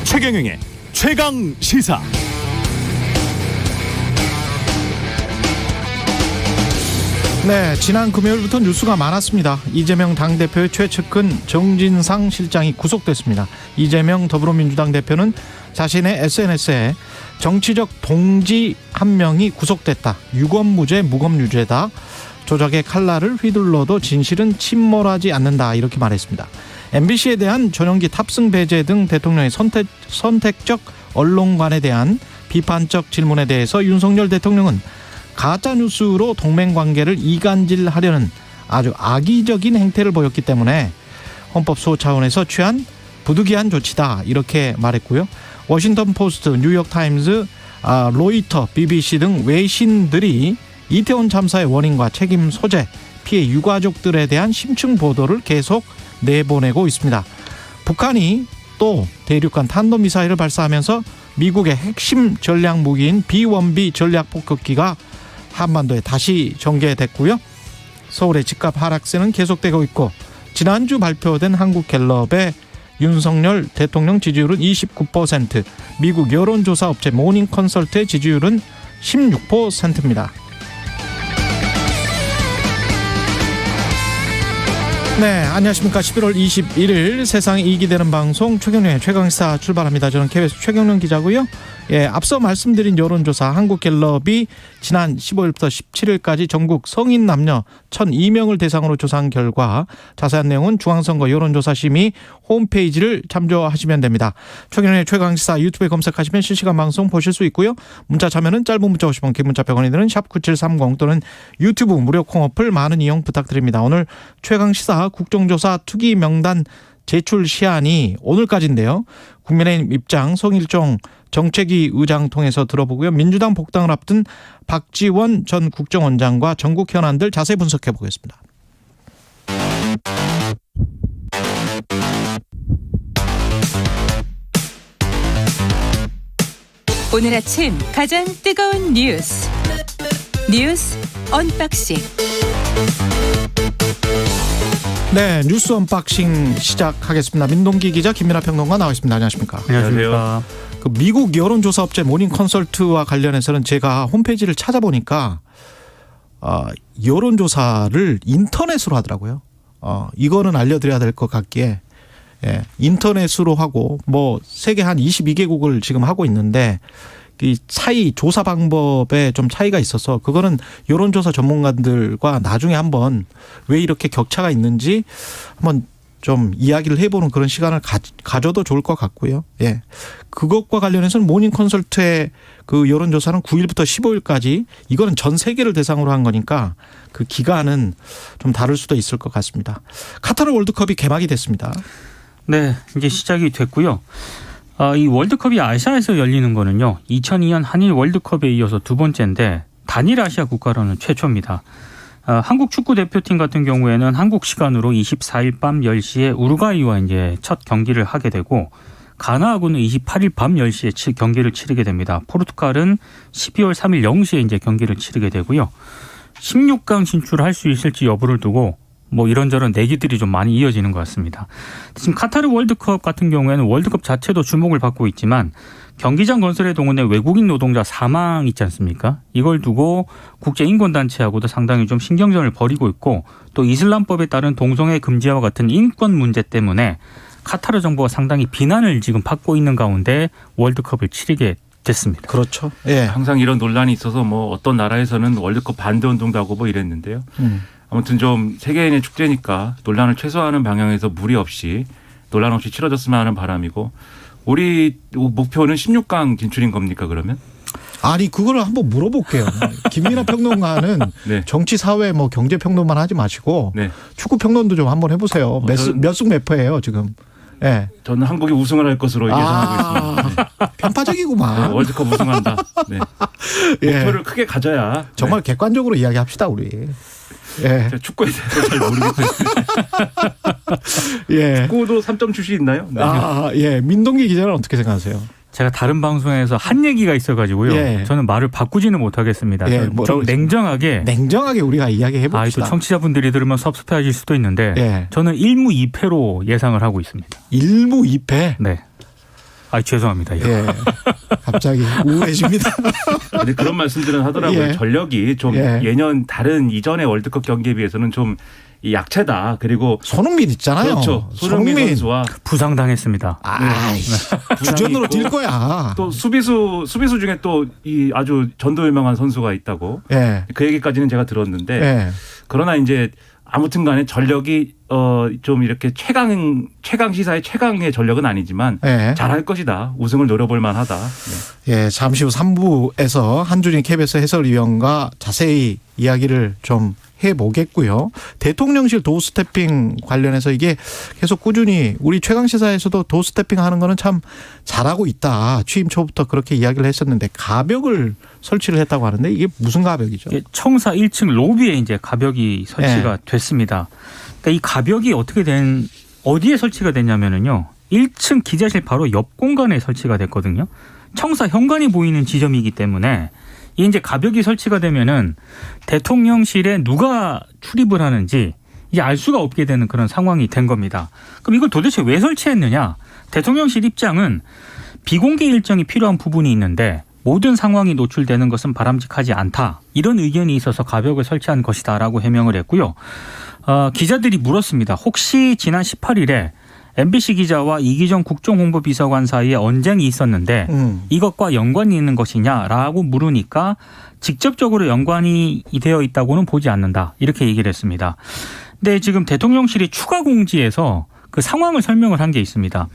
최경영의 최강 시사. 네, 지난 금요일부터 뉴스가 많았습니다. 이재명 당대표의 최측근 정진상 실장이 구속됐습니다. 이재명 더불어민주당 대표는 자신의 SNS에 정치적 동지 한 명이 구속됐다. 유검무죄, 무검유죄다. 조작의 칼날을 휘둘러도 진실은 침몰하지 않는다. 이렇게 말했습니다. MBC에 대한 전용기 탑승 배제 등 대통령의 선택적 언론관에 대한 비판적 질문에 대해서 윤석열 대통령은 가짜뉴스로 동맹관계를 이간질하려는 아주 악의적인 행태를 보였기 때문에 헌법 수호 차원에서 취한 부득이한 조치다 이렇게 말했고요. 워싱턴 포스트, 뉴욕타임즈, 로이터, BBC 등 외신들이 이태원 참사의 원인과 책임 소재, 피해 유가족들에 대한 심층 보도를 계속 내보내고 있습니다. 북한이 또 대륙간 탄도미사일을 발사하면서 미국의 핵심 전략 무기인 B-1B 전략 폭격기가 한반도에 다시 전개됐고요. 서울의 집값 하락세는 계속되고 있고 지난주 발표된 한국갤럽의 윤석열 대통령 지지율은 29%, 미국 여론조사 업체 모닝컨설트의 지지율은 16%입니다. 네, 안녕하십니까. 11월 21일 세상에 이익이 되는 방송 최경영의 최강시사 출발합니다. 저는 KBS 최경영 기자고요. 예, 앞서 말씀드린 여론조사 한국갤럽이 지난 15일부터 17일까지 전국 성인 남녀 1,002명을 대상으로 조사한 결과 자세한 내용은 중앙선거 여론조사심의 홈페이지를 참조하시면 됩니다. 최경영의 최강시사 유튜브에 검색하시면 실시간 방송 보실 수 있고요. 문자 참여는 짧은 문자 50원, 긴 문자 100원이 드는 샵9730 또는 유튜브 무료 콩 어플 많은 이용 부탁드립니다. 오늘 최강시사 국정조사 투기 명단 제출 시한이 오늘까지인데요. 국민의힘 입장 송일종 정책위 의장 통해서 들어보고요. 민주당 복당을 앞둔 박지원 전 국정원장과 전국 현안들 자세히 분석해 보겠습니다. 오늘 아침 가장 뜨거운 뉴스 언박싱. 네, 뉴스 언박싱 시작하겠습니다. 민동기 기자, 김민하 평론가 나와 있습니다. 안녕하십니까? 안녕하십니까? 그 미국 여론조사 업체 모닝컨설트와 관련해서는 제가 홈페이지를 찾아보니까 여론조사를 인터넷으로 하더라고요. 이거는 알려드려야 될 것 같기에 인터넷으로 하고 뭐 세계 한 22개국을 지금 하고 있는데 이 차이 조사 방법에 좀 차이가 있어서 그거는 여론조사 전문가들과 나중에 한번 왜 이렇게 격차가 있는지 한번 좀 이야기를 해보는 그런 시간을 가져도 좋을 것 같고요. 예, 그것과 관련해서는 모닝컨설트의 그 여론조사는 9일부터 15일까지 이거는 전 세계를 대상으로 한 거니까 그 기간은 좀 다를 수도 있을 것 같습니다. 카타르 월드컵이 개막이 됐습니다. 네, 이제 시작이 됐고요. 이 월드컵이 아시아에서 열리는 거는요. 2002년 한일 월드컵에 이어서 두 번째인데 단일 아시아 국가로는 최초입니다. 한국 축구 대표팀 같은 경우에는 한국 시간으로 24일 밤 10시에 우루과이와 이제 첫 경기를 하게 되고 가나하고는 28일 밤 10시에 경기를 치르게 됩니다. 포르투갈은 12월 3일 0시에 이제 경기를 치르게 되고요. 16강 진출할 수 있을지 여부를 두고 뭐 이런저런 내기들이 좀 많이 이어지는 것 같습니다. 지금 카타르 월드컵 같은 경우에는 월드컵 자체도 주목을 받고 있지만 경기장 건설에 동원된 외국인 노동자 사망 있지 않습니까? 이걸 두고 국제인권단체하고도 상당히 좀 신경전을 벌이고 있고 또 이슬람법에 따른 동성애 금지와 같은 인권 문제 때문에 카타르 정부가 상당히 비난을 지금 받고 있는 가운데 월드컵을 치르게 됐습니다. 그렇죠. 예. 항상 이런 논란이 있어서 뭐 어떤 나라에서는 월드컵 반대 운동도 하고 뭐 이랬는데요. 아무튼 좀 세계인의 축제니까 논란을 최소화하는 방향에서 무리 없이 논란 없이 치러졌으면 하는 바람이고 우리 목표는 16강 진출인 겁니까 그러면? 아니 그거를 한번 물어볼게요. 김민하 평론가는 네. 정치, 사회, 뭐 경제 평론만 하지 마시고 네. 축구 평론도 좀 한번 해보세요. 몇 승 몇 패예요 지금? 예. 저는 한국이 우승을 할 것으로 예상하고 있습니다. 네. 편파적이구만. 네, 월드컵 우승한다. 네. 예. 목표를 크게 가져야. 정말 네. 객관적으로 이야기합시다 우리. 예. 제가 축구에 대해서 잘 모르겠어요. 예. 축구도 3점 출시 있나요? 네. 예. 민동기 기자는 어떻게 생각하세요? 제가 다른 방송에서 한 얘기가 있어가지고요. 예. 저는 말을 바꾸지는 못하겠습니다. 예, 좀 뭐라고 냉정하게 우리가 이야기해 또 봅시다. 청취자분들이 들으면 섭섭해하실 수도 있는데 예. 저는 1무 2패로 예상을 하고 있습니다. 1무 2패. 네. 죄송합니다. 이거. 예. 갑자기 우울해집니다. 근데 그런 말씀들은 하더라고요. 예. 전력이 좀 예. 예년 다른 이전의 월드컵 경기에 비해서는 좀 약체다. 그리고 손흥민 있잖아요. 그렇죠. 손흥민 선수와 부상당했습니다. 주전으로 뛸 거야. 또 수비수 중에 또 이 아주 전도유명한 선수가 있다고. 예. 그 얘기까지는 제가 들었는데 예. 그러나 이제 아무튼간에 전력이 좀 이렇게 최강 시사의 최강의 전력은 아니지만 예. 잘할 것이다. 우승을 노려볼 만하다. 네. 예, 잠시 후 3부에서 한준희 KBS 해설위원과 자세히 이야기를 좀 해보겠고요. 대통령실 도스태핑 관련해서 이게 계속 꾸준히 우리 최강시사에서도 도스태핑 하는 거는 참 잘하고 있다. 취임 초부터 그렇게 이야기를 했었는데 가벽을 설치를 했다고 하는데 이게 무슨 가벽이죠? 청사 1층 로비에 이제 가벽이 설치가 됐습니다. 그러니까 이 가벽이 어디에 설치가 됐냐면요. 1층 기자실 바로 옆 공간에 설치가 됐거든요. 청사 현관이 보이는 지점이기 때문에 이 이제 가벽이 설치가 되면은 대통령실에 누가 출입을 하는지 이제 알 수가 없게 되는 그런 상황이 된 겁니다. 그럼 이걸 도대체 왜 설치했느냐? 대통령실 입장은 비공개 일정이 필요한 부분이 있는데 모든 상황이 노출되는 것은 바람직하지 않다. 이런 의견이 있어서 가벽을 설치한 것이다라고 해명을 했고요. 기자들이 물었습니다. 혹시 지난 18일에 MBC 기자와 이기정 국정홍보비서관 사이에 언쟁이 있었는데 이것과 연관이 있는 것이냐라고 물으니까 직접적으로 연관이 되어 있다고는 보지 않는다. 이렇게 얘기를 했습니다. 근데 지금 대통령실이 추가 공지에서 그 상황을 설명을 한 게 있습니다.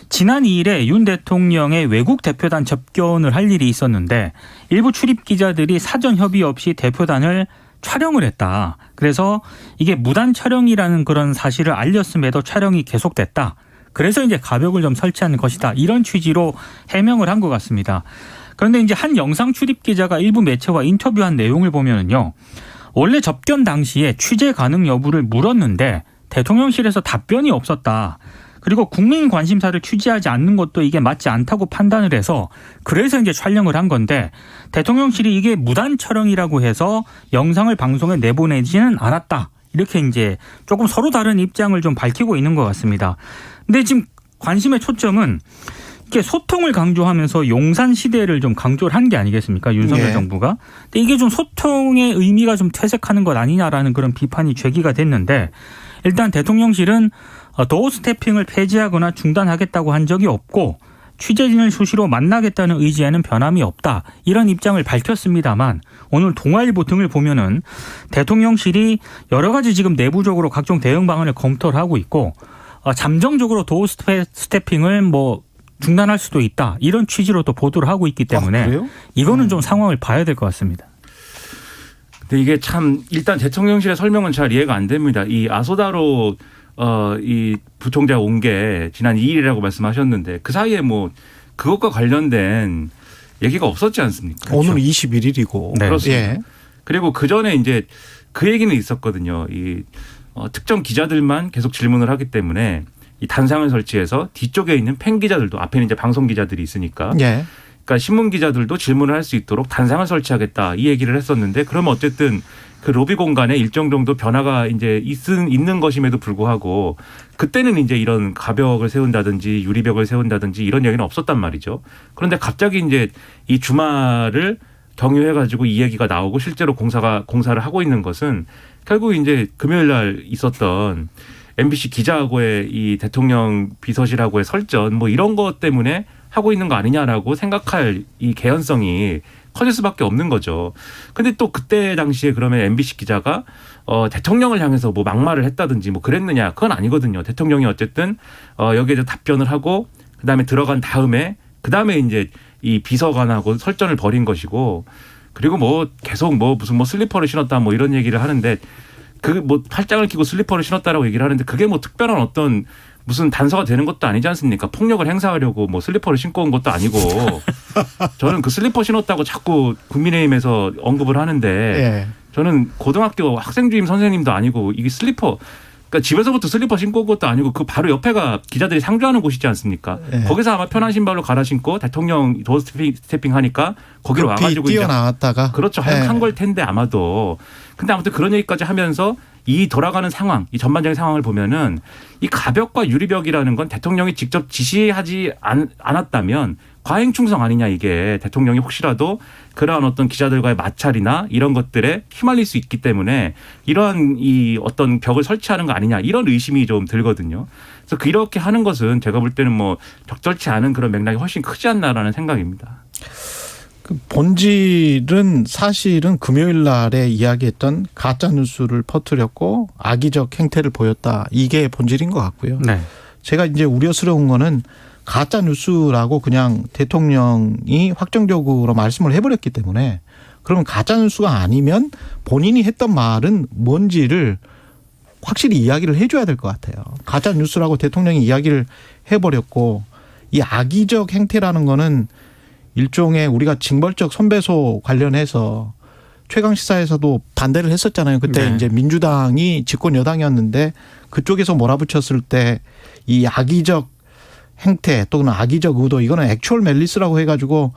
지난 2일에 윤 대통령의 외국 대표단 접견을 할 일이 있었는데 일부 출입 기자들이 사전 협의 없이 대표단을 촬영을 했다. 그래서 이게 무단 촬영이라는 그런 사실을 알렸음에도 촬영이 계속됐다. 그래서 이제 가벽을 좀 설치한 것이다. 이런 취지로 해명을 한 것 같습니다. 그런데 이제 한 영상 출입 기자가 일부 매체와 인터뷰한 내용을 보면은요. 원래 접견 당시에 취재 가능 여부를 물었는데 대통령실에서 답변이 없었다. 그리고 국민 관심사를 취재하지 않는 것도 이게 맞지 않다고 판단을 해서 그래서 이제 촬영을 한 건데 대통령실이 이게 무단 촬영이라고 해서 영상을 방송에 내보내지는 않았다. 이렇게 이제 조금 서로 다른 입장을 좀 밝히고 있는 것 같습니다. 근데 지금 관심의 초점은 이게 소통을 강조하면서 용산 시대를 좀 강조를 한 게 아니겠습니까? 윤석열 네. 정부가. 근데 이게 좀 소통의 의미가 좀 퇴색하는 것 아니냐라는 그런 비판이 제기가 됐는데 일단 대통령실은 도어 스태핑을 폐지하거나 중단하겠다고 한 적이 없고 취재진을 수시로 만나겠다는 의지에는 변함이 없다. 이런 입장을 밝혔습니다만 오늘 동아일보 등을 보면은 대통령실이 여러 가지 지금 내부적으로 각종 대응 방안을 검토를 하고 있고 잠정적으로 도어 스태핑을 중단할 수도 있다. 이런 취지로 또 보도를 하고 있기 때문에 그래요? 이거는 좀 상황을 봐야 될 것 같습니다. 근데 이게 참 일단 대통령실의 설명은 잘 이해가 안 됩니다. 이 아소다로 이 부총장 온 게 지난 2일이라고 말씀하셨는데 그 사이에 그것과 관련된 얘기가 없었지 않습니까? 오늘 21일이고. 네. 그렇습니다. 예. 그리고 그 전에 이제 그 얘기는 있었거든요. 이 특정 기자들만 계속 질문을 하기 때문에 이 단상을 설치해서 뒤쪽에 있는 팬 기자들도 앞에는 이제 방송 기자들이 있으니까 예. 그러니까 신문 기자들도 질문을 할 수 있도록 단상을 설치하겠다 이 얘기를 했었는데 그러면 어쨌든 그 로비 공간에 일정 정도 변화가 이제 있는 것임에도 불구하고 그때는 이제 이런 가벽을 세운다든지 유리벽을 세운다든지 이런 얘기는 없었단 말이죠. 그런데 갑자기 이제 이 주말을 경유해가지고 이 얘기가 나오고 실제로 공사를 하고 있는 것은 결국 이제 금요일 날 있었던 MBC 기자하고의 이 대통령 비서실하고의 설전 이런 것 때문에 하고 있는 거 아니냐라고 생각할 이 개연성이 커질 수밖에 없는 거죠. 근데 또 그때 당시에 그러면 MBC 기자가 대통령을 향해서 막말을 했다든지 그랬느냐 그건 아니거든요. 대통령이 어쨌든 여기에 답변을 하고 그다음에 들어간 다음에 그다음에 이제 이 비서관하고 설전을 벌인 것이고 그리고 계속 무슨 슬리퍼를 신었다 이런 얘기를 하는데 팔짱을 끼고 슬리퍼를 신었다라고 얘기를 하는데 그게 특별한 어떤 무슨 단서가 되는 것도 아니지 않습니까? 폭력을 행사하려고 슬리퍼를 신고 온 것도 아니고 저는 그 슬리퍼 신었다고 자꾸 국민의힘에서 언급을 하는데 예. 저는 고등학교 학생주임 선생님도 아니고 이게 슬리퍼 그러니까 집에서부터 슬리퍼 신고 온 것도 아니고 그 바로 옆에가 기자들이 상주하는 곳이지 않습니까? 네. 거기서 아마 편한 신발로 갈아 신고 대통령 도어 스태핑 하니까 거기로 와가지고 뛰어나왔다가 그렇죠. 한 걸 텐데 아마도. 근데 아무튼 그런 얘기까지 하면서 이 돌아가는 상황, 이 전반적인 상황을 보면은 이 가벽과 유리벽이라는 건 대통령이 직접 지시하지 않았다면 과잉 충성 아니냐 이게 대통령이 혹시라도 그러한 어떤 기자들과의 마찰이나 이런 것들에 휘말릴 수 있기 때문에 이러한 이 어떤 벽을 설치하는 거 아니냐 이런 의심이 좀 들거든요. 그래서 이렇게 하는 것은 제가 볼 때는 뭐 적절치 않은 그런 맥락이 훨씬 크지 않나라는 생각입니다. 그 본질은 사실은 금요일 날에 이야기했던 가짜 뉴스를 퍼뜨렸고 악의적 행태를 보였다. 이게 본질인 것 같고요. 네. 제가 이제 우려스러운 거는 가짜 뉴스라고 그냥 대통령이 확정적으로 말씀을 해버렸기 때문에 그러면 가짜 뉴스가 아니면 본인이 했던 말은 뭔지를 확실히 이야기를 해줘야 될 것 같아요. 가짜 뉴스라고 대통령이 이야기를 해버렸고 이 악의적 행태라는 거는 일종의 우리가 징벌적 손배소 관련해서 최강시사에서도 반대를 했었잖아요. 그때 네. 이제 민주당이 집권 여당이었는데 그쪽에서 몰아붙였을 때 이 악의적 행태 또는 악의적 의도 이거는 액츄얼 멜리스라고 해가지고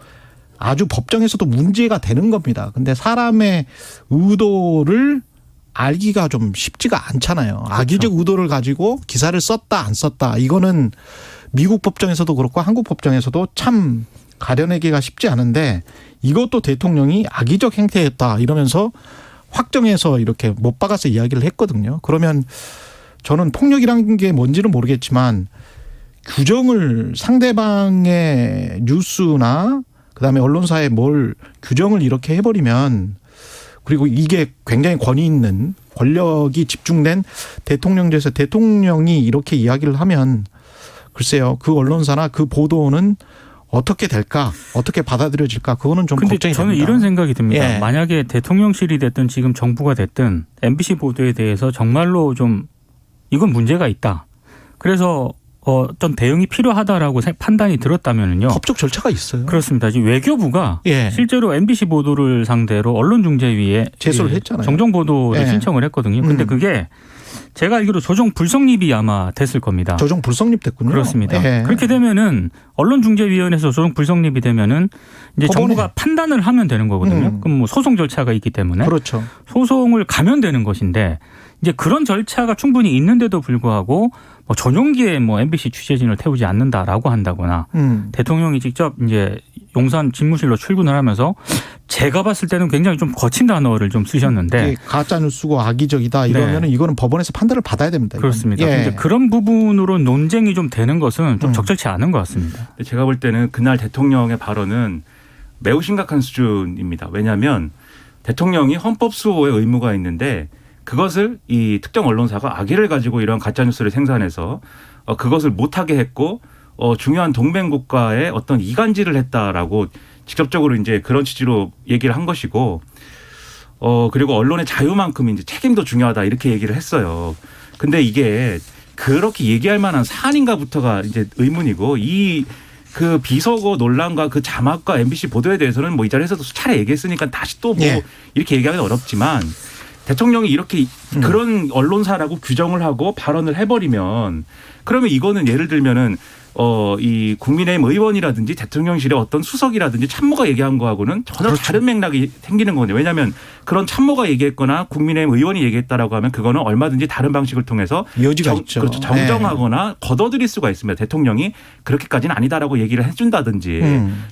아주 법정에서도 문제가 되는 겁니다. 근데 사람의 의도를 알기가 좀 쉽지가 않잖아요. 그렇죠. 악의적 의도를 가지고 기사를 썼다 안 썼다 이거는 미국 법정에서도 그렇고 한국 법정에서도 참 가려내기가 쉽지 않은데 이것도 대통령이 악의적 행태였다 이러면서 확정해서 이렇게 못 박아서 이야기를 했거든요. 그러면 저는 폭력이라는 게 뭔지는 모르겠지만 규정을 상대방의 뉴스나 그다음에 언론사에 뭘 규정을 이렇게 해버리면 그리고 이게 굉장히 권위 있는 권력이 집중된 대통령제에서 대통령이 이렇게 이야기를 하면 글쎄요 그 언론사나 그 보도는 어떻게 될까? 어떻게 받아들여질까? 그거는 좀 걱정이 됩니다. 저는 이런 생각이 듭니다. 예. 만약에 대통령실이 됐든 지금 정부가 됐든 MBC 보도에 대해서 정말로 좀 이건 문제가 있다. 그래서 어떤 대응이 필요하다라고 판단이 들었다면요. 법적 절차가 있어요. 그렇습니다. 지금 외교부가 예. 실제로 MBC 보도를 상대로 언론중재위에 제소를 했잖아요. 정정 보도를 예. 신청을 했거든요. 근데 그게 제가 알기로 조정 불성립이 아마 됐을 겁니다. 조정 불성립 됐군요. 그렇습니다. 예. 그렇게 되면은 언론중재위원회에서 조정 불성립이 되면은 이제 법원에. 정부가 판단을 하면 되는 거거든요. 그럼 뭐 소송 절차가 있기 때문에 그렇죠. 소송을 가면 되는 것인데 이제 그런 절차가 충분히 있는데도 불구하고 뭐 전용기에 뭐 MBC 취재진을 태우지 않는다라고 한다거나 대통령이 직접 이제 용산 집무실로 출근을 하면서 제가 봤을 때는 굉장히 좀 거친 단어를 좀 쓰셨는데 가짜 뉴스고 악의적이다 이러면은 네. 이거는 법원에서 판단을 받아야 됩니다. 그렇습니다. 예. 근데 그런 부분으로 논쟁이 좀 되는 것은 좀 적절치 않은 것 같습니다. 제가 볼 때는 그날 대통령의 발언은 매우 심각한 수준입니다. 왜냐하면 대통령이 헌법 수호의 의무가 있는데 그것을 이 특정 언론사가 악의를 가지고 이런 가짜 뉴스를 생산해서 그것을 못하게 했고 중요한 동맹 국가의 어떤 이간질을 했다라고 직접적으로 이제 그런 취지로 얘기를 한 것이고 그리고 언론의 자유만큼 이제 책임도 중요하다 이렇게 얘기를 했어요. 근데 이게 그렇게 얘기할 만한 사안인가부터가 이제 의문이고 그 비서고 논란과 그 자막과 MBC 보도에 대해서는 뭐 이 자리에서도 수차례 얘기했으니까 다시 또 뭐 예. 이렇게 얘기하기는 어렵지만 대통령이 이렇게 그런 언론사라고 규정을 하고 발언을 해버리면 그러면 이거는 예를 들면은 이 국민의힘 의원이라든지 대통령실의 어떤 수석이라든지 참모가 얘기한 거하고는 전혀 그렇죠. 다른 맥락이 생기는 거거든요. 왜냐하면 그런 참모가 얘기했거나 국민의힘 의원이 얘기했다라고 하면 그거는 얼마든지 다른 방식을 통해서 여지가 있죠. 그렇죠. 정정하거나 걷어들일 수가 있습니다. 대통령이 그렇게까지는 아니다라고 얘기를 해준다든지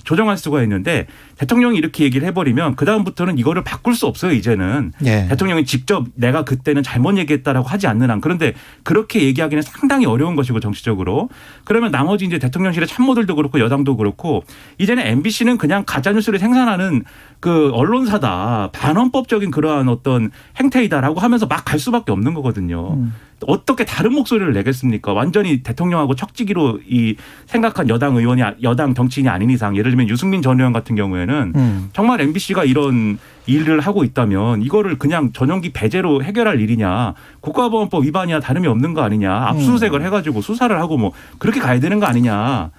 조정할 수가 있는데 대통령이 이렇게 얘기를 해버리면 그다음부터는 이거를 바꿀 수 없어요. 이제는. 예. 대통령이 직접 내가 그때는 잘못 얘기했다라고 하지 않는 한. 그런데 그렇게 얘기하기는 상당히 어려운 것이고 정치적으로. 그러면 나머지 이제 대통령실의 참모들도 그렇고 여당도 그렇고 이제는 MBC는 그냥 가짜뉴스를 생산하는 그 언론사다. 반헌법적인 그러한 어떤 행태이다라고 하면서 막 갈 수밖에 없는 거거든요. 어떻게 다른 목소리를 내겠습니까? 완전히 대통령하고 척지기로 이 생각한 여당 정치인이 아닌 이상 예를 들면 유승민 전 의원 같은 경우에는 정말 MBC가 이런 일을 하고 있다면 이거를 그냥 전용기 배제로 해결할 일이냐 국가보안법 위반이야 다름이 없는 거 아니냐 압수수색을 해가지고 수사를 하고 뭐 그렇게 가야 되는 거 아니냐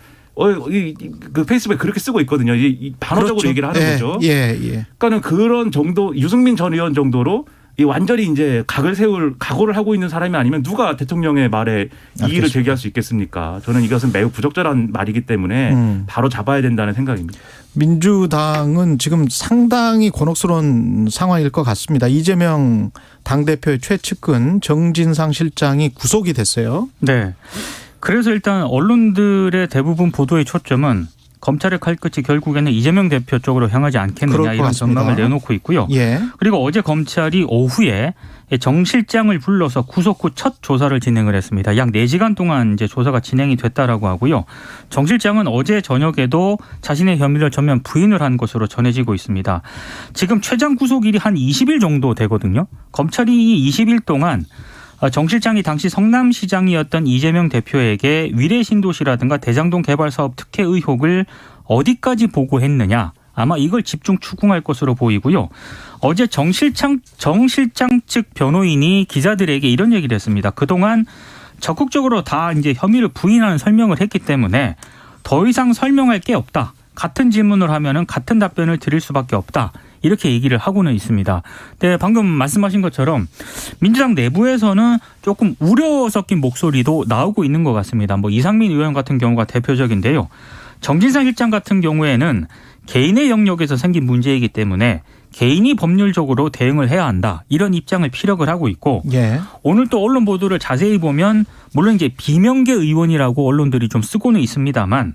그 페이스북에 그렇게 쓰고 있거든요. 반어적으로 그렇죠. 얘기를 하는 거죠. 예. 그러니까는 그런 정도 유승민 전 의원 정도로 이 완전히 이제 각을 세울 각오를 하고 있는 사람이 아니면 누가 대통령의 말에 이의를 제기할 수 있겠습니까? 저는 이것은 매우 부적절한 말이기 때문에 바로 잡아야 된다는 생각입니다. 민주당은 지금 상당히 곤혹스러운 상황일 것 같습니다. 이재명 당대표의 최측근 정진상 실장이 구속이 됐어요. 네. 그래서 일단 언론들의 대부분 보도의 초점은 검찰의 칼끝이 결국에는 이재명 대표 쪽으로 향하지 않겠느냐 이런 전망을 내놓고 있고요. 예. 그리고 어제 검찰이 오후에 정 실장을 불러서 구속 후 첫 조사를 진행을 했습니다. 약 4시간 동안 이제 조사가 진행이 됐다라고 하고요. 정 실장은 어제 저녁에도 자신의 혐의를 전면 부인을 한 것으로 전해지고 있습니다. 지금 최장 구속일이 한 20일 정도 되거든요. 검찰이 20일 동안 정 실장이 당시 성남시장이었던 이재명 대표에게 위례 신도시라든가 대장동 개발 사업 특혜 의혹을 어디까지 보고했느냐. 아마 이걸 집중 추궁할 것으로 보이고요. 어제 정 실장 측 변호인이 기자들에게 이런 얘기를 했습니다. 그동안 적극적으로 다 이제 혐의를 부인하는 설명을 했기 때문에 더 이상 설명할 게 없다. 같은 질문을 하면은 같은 답변을 드릴 수밖에 없다. 이렇게 얘기를 하고는 있습니다. 네, 방금 말씀하신 것처럼 민주당 내부에서는 조금 우려 섞인 목소리도 나오고 있는 것 같습니다. 뭐 이상민 의원 같은 경우가 대표적인데요. 정진상 실장 같은 경우에는 개인의 영역에서 생긴 문제이기 때문에 개인이 법률적으로 대응을 해야 한다. 이런 입장을 피력을 하고 있고 예. 오늘 또 언론 보도를 자세히 보면 물론 이제 비명계 의원이라고 언론들이 좀 쓰고는 있습니다만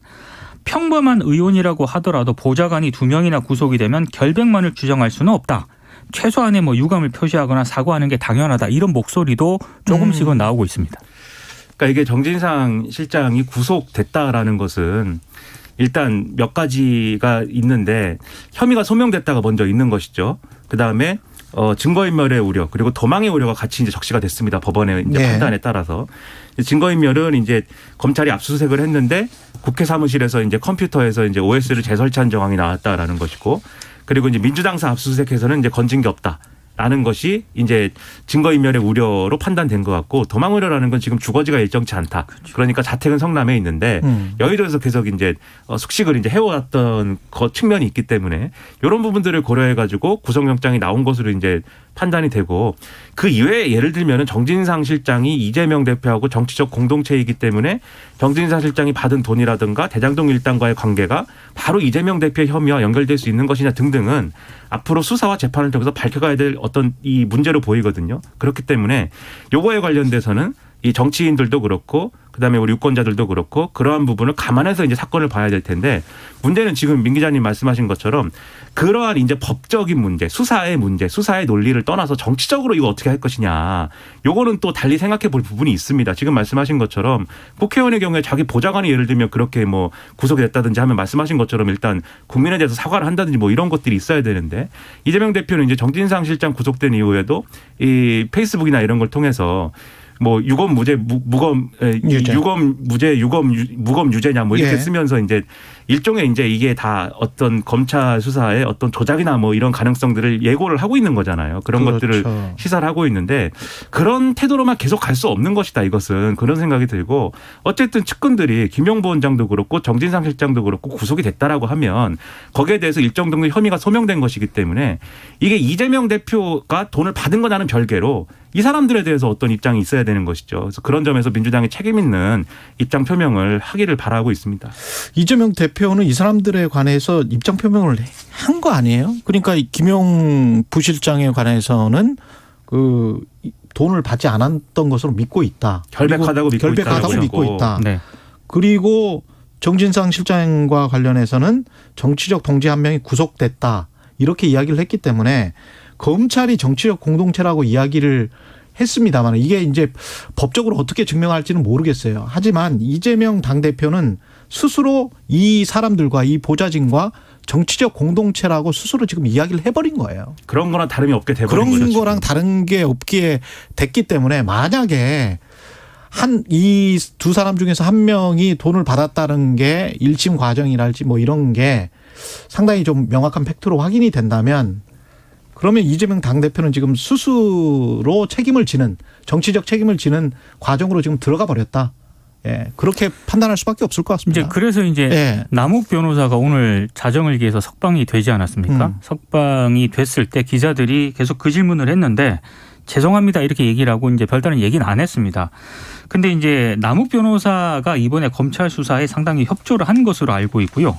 평범한 의원이라고 하더라도 보좌관이 2명이나 구속이 되면 결백만을 주장할 수는 없다. 최소한의 뭐 유감을 표시하거나 사과하는 게 당연하다. 이런 목소리도 조금씩은 나오고 있습니다. 그러니까 이게 정진상 실장이 구속됐다라는 것은 일단 몇 가지가 있는데 혐의가 소명됐다가 먼저 있는 것이죠. 그다음에 증거인멸의 우려 그리고 도망의 우려가 같이 이제 적시가 됐습니다. 법원의 이제 판단에 따라서 증거인멸은 이제 검찰이 압수수색을 했는데 국회 사무실에서 이제 컴퓨터에서 이제 OS를 재설치한 정황이 나왔다라는 것이고 그리고 이제 민주당사 압수수색에서는 이제 건진 게 없다라는 것이 이제 증거인멸의 우려로 판단된 것 같고 도망 우려라는 건 지금 주거지가 일정치 않다. 그러니까 자택은 성남에 있는데 여의도에서 계속 이제 숙식을 이제 해왔던 측면이 있기 때문에 이런 부분들을 고려해가지고 구속영장이 나온 것으로 이제 판단이 되고 그 이외에 예를 들면은 정진상 실장이 이재명 대표하고 정치적 공동체이기 때문에 정진상 실장이 받은 돈이라든가 대장동 일당과의 관계가 바로 이재명 대표의 혐의와 연결될 수 있는 것이냐 등등은 앞으로 수사와 재판을 통해서 밝혀가야 될 어떤 이 문제로 보이거든요. 그렇기 때문에 요거에 관련돼서는 이 정치인들도 그렇고 그다음에 우리 유권자들도 그렇고 그러한 부분을 감안해서 이제 사건을 봐야 될 텐데 문제는 지금 민 기자님 말씀하신 것처럼 그러한 이제 법적인 문제, 수사의 논리를 떠나서 정치적으로 이거 어떻게 할 것이냐. 요거는 또 달리 생각해 볼 부분이 있습니다. 지금 말씀하신 것처럼 국회의원의 경우에 자기 보좌관이 예를 들면 그렇게 뭐 구속이 됐다든지 하면 말씀하신 것처럼 일단 국민에 대해서 사과를 한다든지 뭐 이런 것들이 있어야 되는데 이재명 대표는 이제 정진상 실장 구속된 이후에도 이 페이스북이나 이런 걸 통해서 뭐 유검 무죄 무검 무죄 유검 무검 유죄냐 뭐 이렇게 쓰면서 이제 일종의 이제 이게 다 어떤 검찰 수사의 어떤 조작이나 뭐 이런 가능성들을 예고를 하고 있는 거잖아요. 그런 것들을 시사를 하고 있는데 그런 태도로만 계속 갈 수 없는 것이다. 이것은 그런 생각이 들고 어쨌든 측근들이 김용보 원장도 그렇고 정진상 실장도 그렇고 구속이 됐다라고 하면 거기에 대해서 일정 정도 혐의가 소명된 것이기 때문에 이게 이재명 대표가 돈을 받은 거냐는 별개로 이 사람들에 대해서 어떤 입장이 있어야 되는 것이죠. 그래서 그런 점에서 민주당이 책임 있는 입장 표명을 하기를 바라고 있습니다. 이재명 대표는 이 사람들에 관해서 입장 표명을 한 거 아니에요? 그러니까 김용 부실장에 관해서는 그 돈을 받지 않았던 것으로 믿고 있다. 결백하다고 믿고 있다. 네. 그리고 정진상 실장과 관련해서는 정치적 동지 한 명이 구속됐다. 이렇게 이야기를 했기 때문에 검찰이 정치적 공동체라고 이야기를 했습니다만 이게 이제 법적으로 어떻게 증명할지는 모르겠어요. 하지만 이재명 당대표는 스스로 이 사람들과 이 보좌진과 정치적 공동체라고 스스로 지금 이야기를 해버린 거예요. 그런 거랑 다름이 없게 돼버린 거죠. 그런 거랑 다른 게 없게 됐기 때문에 만약에 이 두 사람 중에서 한 명이 돈을 받았다는 게 1심 과정이랄지 뭐 이런 게 상당히 좀 명확한 팩트로 확인이 된다면 그러면 이재명 당대표는 지금 스스로 책임을 지는 정치적 책임을 지는 과정으로 지금 들어가 버렸다. 예, 그렇게 판단할 수밖에 없을 것 같습니다. 이제 그래서 이제 예. 남욱 변호사가 오늘 자정을 기해서 석방이 되지 않았습니까? 석방이 됐을 때 기자들이 계속 그 질문을 했는데 죄송합니다 이렇게 얘기를 하고 이제 별다른 얘기는 안 했습니다. 근데 이제 남욱 변호사가 이번에 검찰 수사에 상당히 협조를 한 것으로 알고 있고요.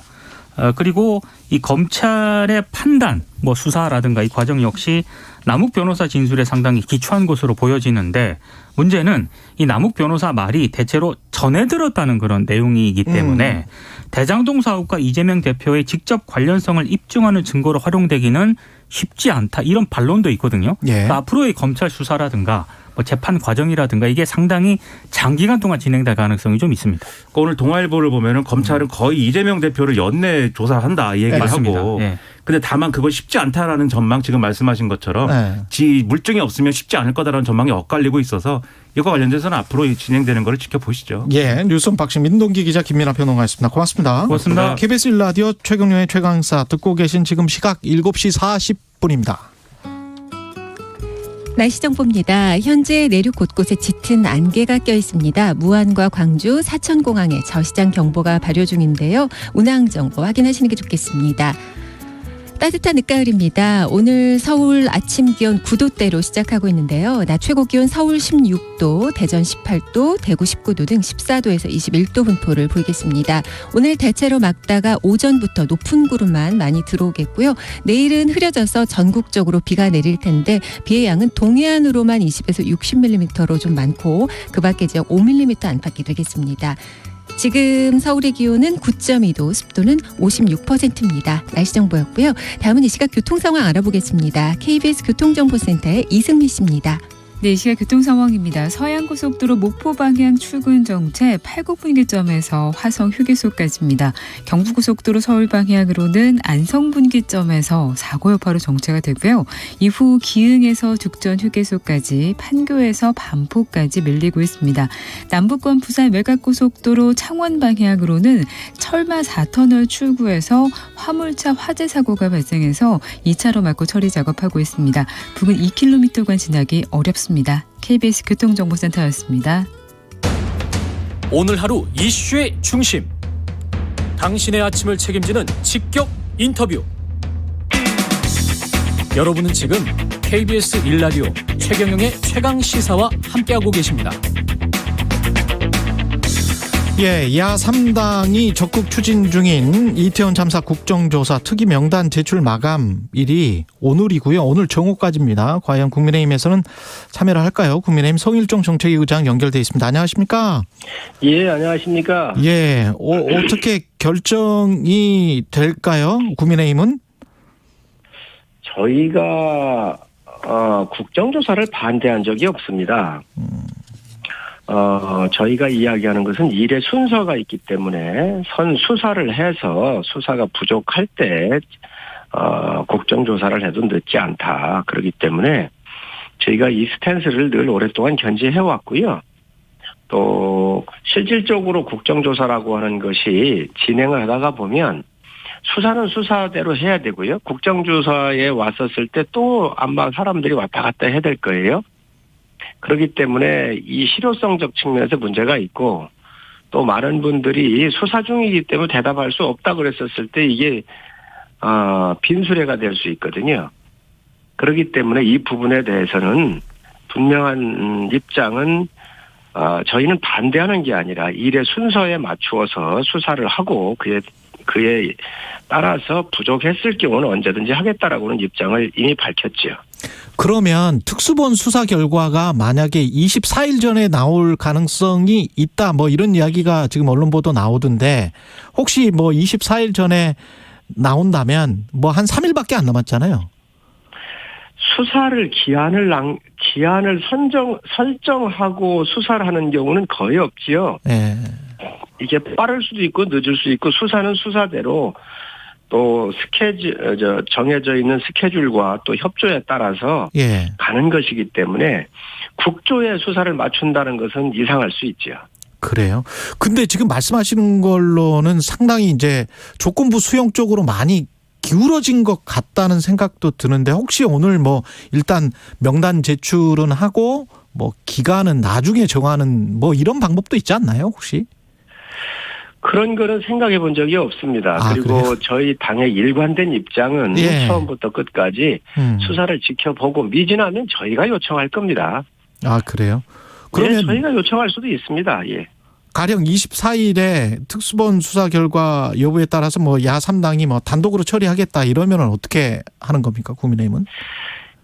그리고 이 검찰의 판단, 뭐 수사라든가 이 과정 역시 남욱 변호사 진술에 상당히 기초한 것으로 보여지는데 문제는 이 남욱 변호사 말이 대체로 전해 들었다는 그런 내용이기 때문에 대장동 사업과 이재명 대표의 직접 관련성을 입증하는 증거로 활용되기는 쉽지 않다. 이런 반론도 있거든요. 예. 그러니까 앞으로의 검찰 수사라든가 뭐 재판 과정이라든가 이게 상당히 장기간 동안 진행될 가능성이 좀 있습니다. 그러니까 오늘 동아일보를 보면은 검찰은 거의 이재명 대표를 연내 조사한다 이 얘기를 맞습니다. 하고 예. 근데 다만 그거 쉽지 않다라는 전망 지금 말씀하신 것처럼 물증이 없으면 쉽지 않을 거다라는 전망이 엇갈리고 있어서 이거 관련돼서는 앞으로 진행되는 걸 지켜보시죠. 예, 뉴스 박신 민동기 기자 김민아 평론가였습니다. 고맙습니다. 고맙습니다. KBS 1라디오 최경영의 최강사 듣고 계신 지금 시각 7시 40분입니다. 날씨 정보입니다. 현재 내륙 곳곳에 짙은 안개가 껴 있습니다. 무안과 광주, 사천공항에 저시장 경보가 발효 중인데요. 운항 정보 확인하시는 게 좋겠습니다. 따뜻한 늦가을입니다. 오늘 서울 아침 기온 9도대로 시작하고 있는데요. 낮 최고 기온 서울 16도, 대전 18도, 대구 19도 등 14도에서 21도 분포를 보이겠습니다. 오늘 대체로 맑다가 오전부터 높은 구름만 많이 들어오겠고요. 내일은 흐려져서 전국적으로 비가 내릴 텐데 비의 양은 동해안으로만 20에서 60mm로 좀 많고 그 밖의 지역 5mm 안팎이 되겠습니다. 지금 서울의 기온은 9.2도, 습도는 56%입니다. 날씨 정보였고요. 다음은 이 시각 교통 상황 알아보겠습니다. KBS 교통정보센터의 이승미 씨입니다. 네, 이 시각 교통 상황입니다. 서해안고속도로 목포 방향 출근 정체 팔곡분기점에서 화성 휴게소까지입니다. 경부고속도로 서울 방향으로는 안성분기점에서 사고 여파로 정체가 되고요. 이후 기흥에서 죽전 휴게소까지, 판교에서 반포까지 밀리고 있습니다. 남부권 부산 외곽고속도로 창원 방향으로는 철마 4터널 출구에서 화물차 화재 사고가 발생해서 2차로 막고 처리 작업하고 있습니다. 부근 2km간 지나기 어렵습니다. KBS 교통정보센터였습니다. 오늘 하루 이슈의 중심. 당신의 아침을 책임지는 직격 인터뷰. 여러분은 지금 KBS 1라디오 최경영의 최강시사와 함께하고 계십니다. 예, 야 3당이 적극 추진 중인 이태원 참사 국정조사 특위 명단 제출 마감일이 오늘이고요. 오늘 정오까지입니다. 과연 국민의힘에서는 참여를 할까요? 국민의힘 성일종 정책위 의장 연결돼 있습니다. 안녕하십니까? 예, 안녕하십니까? 예, 어떻게 결정이 될까요? 국민의힘은? 저희가 국정조사를 반대한 적이 없습니다. 저희가 이야기하는 것은 일의 순서가 있기 때문에 수사를 해서 수사가 부족할 때 국정조사를 해도 늦지 않다. 그렇기 때문에 저희가 이 스탠스를 늘 오랫동안 견지해 왔고요. 또 실질적으로 국정조사라고 하는 것이 진행을 하다가 보면 수사는 수사대로 해야 되고요. 국정조사에 왔었을 때 또 아마 사람들이 왔다 갔다 해야 될 거예요. 그렇기 때문에 이 실효성적 측면에서 문제가 있고 또 많은 분들이 수사 중이기 때문에 대답할 수 없다 그랬었을 때 이게 빈수레가 될 수 있거든요. 그렇기 때문에 이 부분에 대해서는 분명한 입장은 저희는 반대하는 게 아니라 일의 순서에 맞추어서 수사를 하고 그에 따라서 부족했을 경우는 언제든지 하겠다라고는 입장을 이미 밝혔죠. 그러면 특수본 수사 결과가 만약에 24일 전에 나올 가능성이 있다 뭐 이런 이야기가 지금 언론 보도 나오던데 혹시 뭐 24일 전에 나온다면 뭐 한 3일밖에 안 남았잖아요. 수사를 기한을 설정하고 수사를 하는 경우는 거의 없지요. 네. 이게 빠를 수도 있고 늦을 수 있고 수사는 수사대로 또 정해져 있는 스케줄과 또 협조에 따라서 가는 것이기 때문에 국조의 수사를 맞춘다는 것은 이상할 수 있죠. 그래요. 근데 지금 말씀하시는 걸로는 상당히 이제 조건부 수용 쪽으로 많이 기울어진 것 같다는 생각도 드는데 혹시 오늘 뭐 일단 명단 제출은 하고 뭐 기간은 나중에 정하는 뭐 이런 방법도 있지 않나요, 혹시? 그런 거는 생각해 본 적이 없습니다. 아, 그리고 그래요? 저희 당의 일관된 입장은 예. 처음부터 끝까지 수사를 지켜보고 미진하면 저희가 요청할 겁니다. 아, 그래요? 예, 그러면 저희가 요청할 수도 있습니다. 예. 가령 24일에 특수본 수사 결과 여부에 따라서 뭐 야3당이 뭐 단독으로 처리하겠다 이러면은 어떻게 하는 겁니까, 국민의힘은?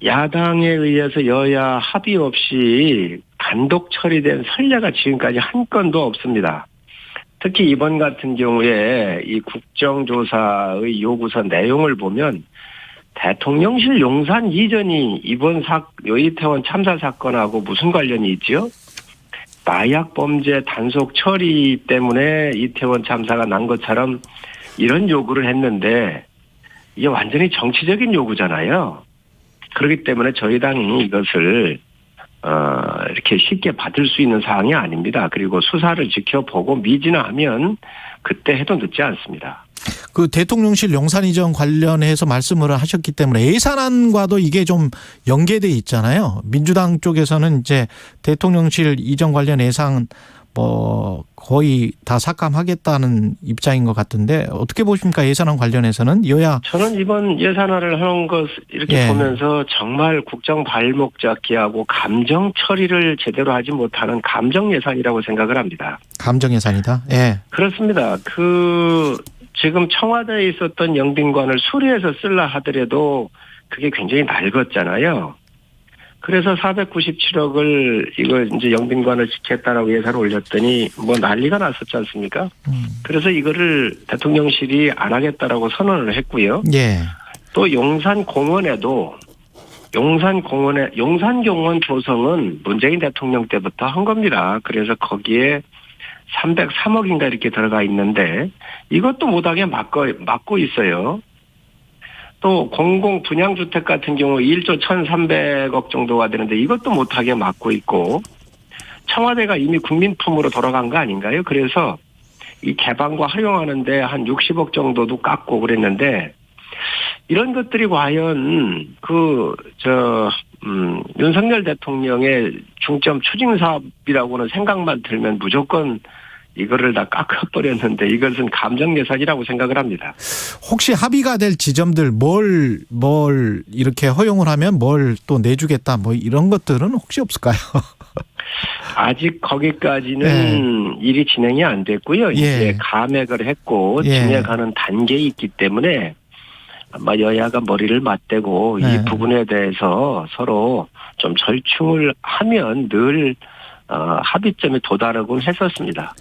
야당에 의해서 여야 합의 없이 단독 처리된 선례가 지금까지 한 건도 없습니다. 특히 이번 같은 경우에 이 국정조사의 요구서 내용을 보면 대통령실 용산 이전이 이번 이태원 참사 사건하고 무슨 관련이 있죠? 마약 범죄 단속 처리 때문에 이태원 참사가 난 것처럼 이런 요구를 했는데 이게 완전히 정치적인 요구잖아요. 그렇기 때문에 저희 당이 이것을 이렇게 쉽게 받을 수 있는 사항이 아닙니다. 그리고 수사를 지켜보고 미진하면 그때 해도 늦지 않습니다. 그 대통령실 용산 이전 관련해서 말씀을 하셨기 때문에 예산안과도 이게 좀 연계돼 있잖아요. 민주당 쪽에서는 이제 대통령실 이전 관련 예산 뭐 거의 다 삭감하겠다는 입장인 것 같은데 어떻게 보십니까? 예산안 관련해서는 여야 저는 이번 예산안을 하는 것 이렇게 예. 보면서 정말 국정 발목 잡기하고 감정 처리를 제대로 하지 못하는 감정 예산이라고 생각을 합니다. 감정 예산이다. 예. 그렇습니다. 지금 청와대에 있었던 영빈관을 수리해서 쓸라 하더라도 그게 굉장히 낡았잖아요. 그래서 497억을 이걸 이제 영빈관을 지켰다라고 예산을 올렸더니 뭐 난리가 났었지 않습니까? 그래서 이거를 대통령실이 안 하겠다라고 선언을 했고요. 예. 또 용산공원에도 용산공원 조성은 문재인 대통령 때부터 한 겁니다. 그래서 거기에 303억인가 이렇게 들어가 있는데 이것도 못하게 막고 있어요. 또 공공 분양주택 같은 경우 1조 1,300억 정도가 되는데 이것도 못하게 막고 있고 청와대가 이미 국민품으로 돌아간 거 아닌가요? 그래서 이 개방과 활용하는데 한 60억 정도도 깎고 그랬는데 이런 것들이 과연 윤석열 대통령의 중점 추진 사업이라고는 생각만 들면 무조건 이거를 다 깎아버렸는데 이것은 감정 예산이라고 생각을 합니다. 혹시 합의가 될 지점들 뭘 이렇게 허용을 하면 뭘 또 내주겠다 뭐 이런 것들은 혹시 없을까요? 아직 거기까지는 일이 진행이 안 됐고요. 이제 감액을 했고 진행하는 단계에 있기 때문에 아마 여야가 머리를 맞대고 이 부분에 대해서 서로 좀 절충을 하면 늘 합의점에 도달하곤 했었습니다.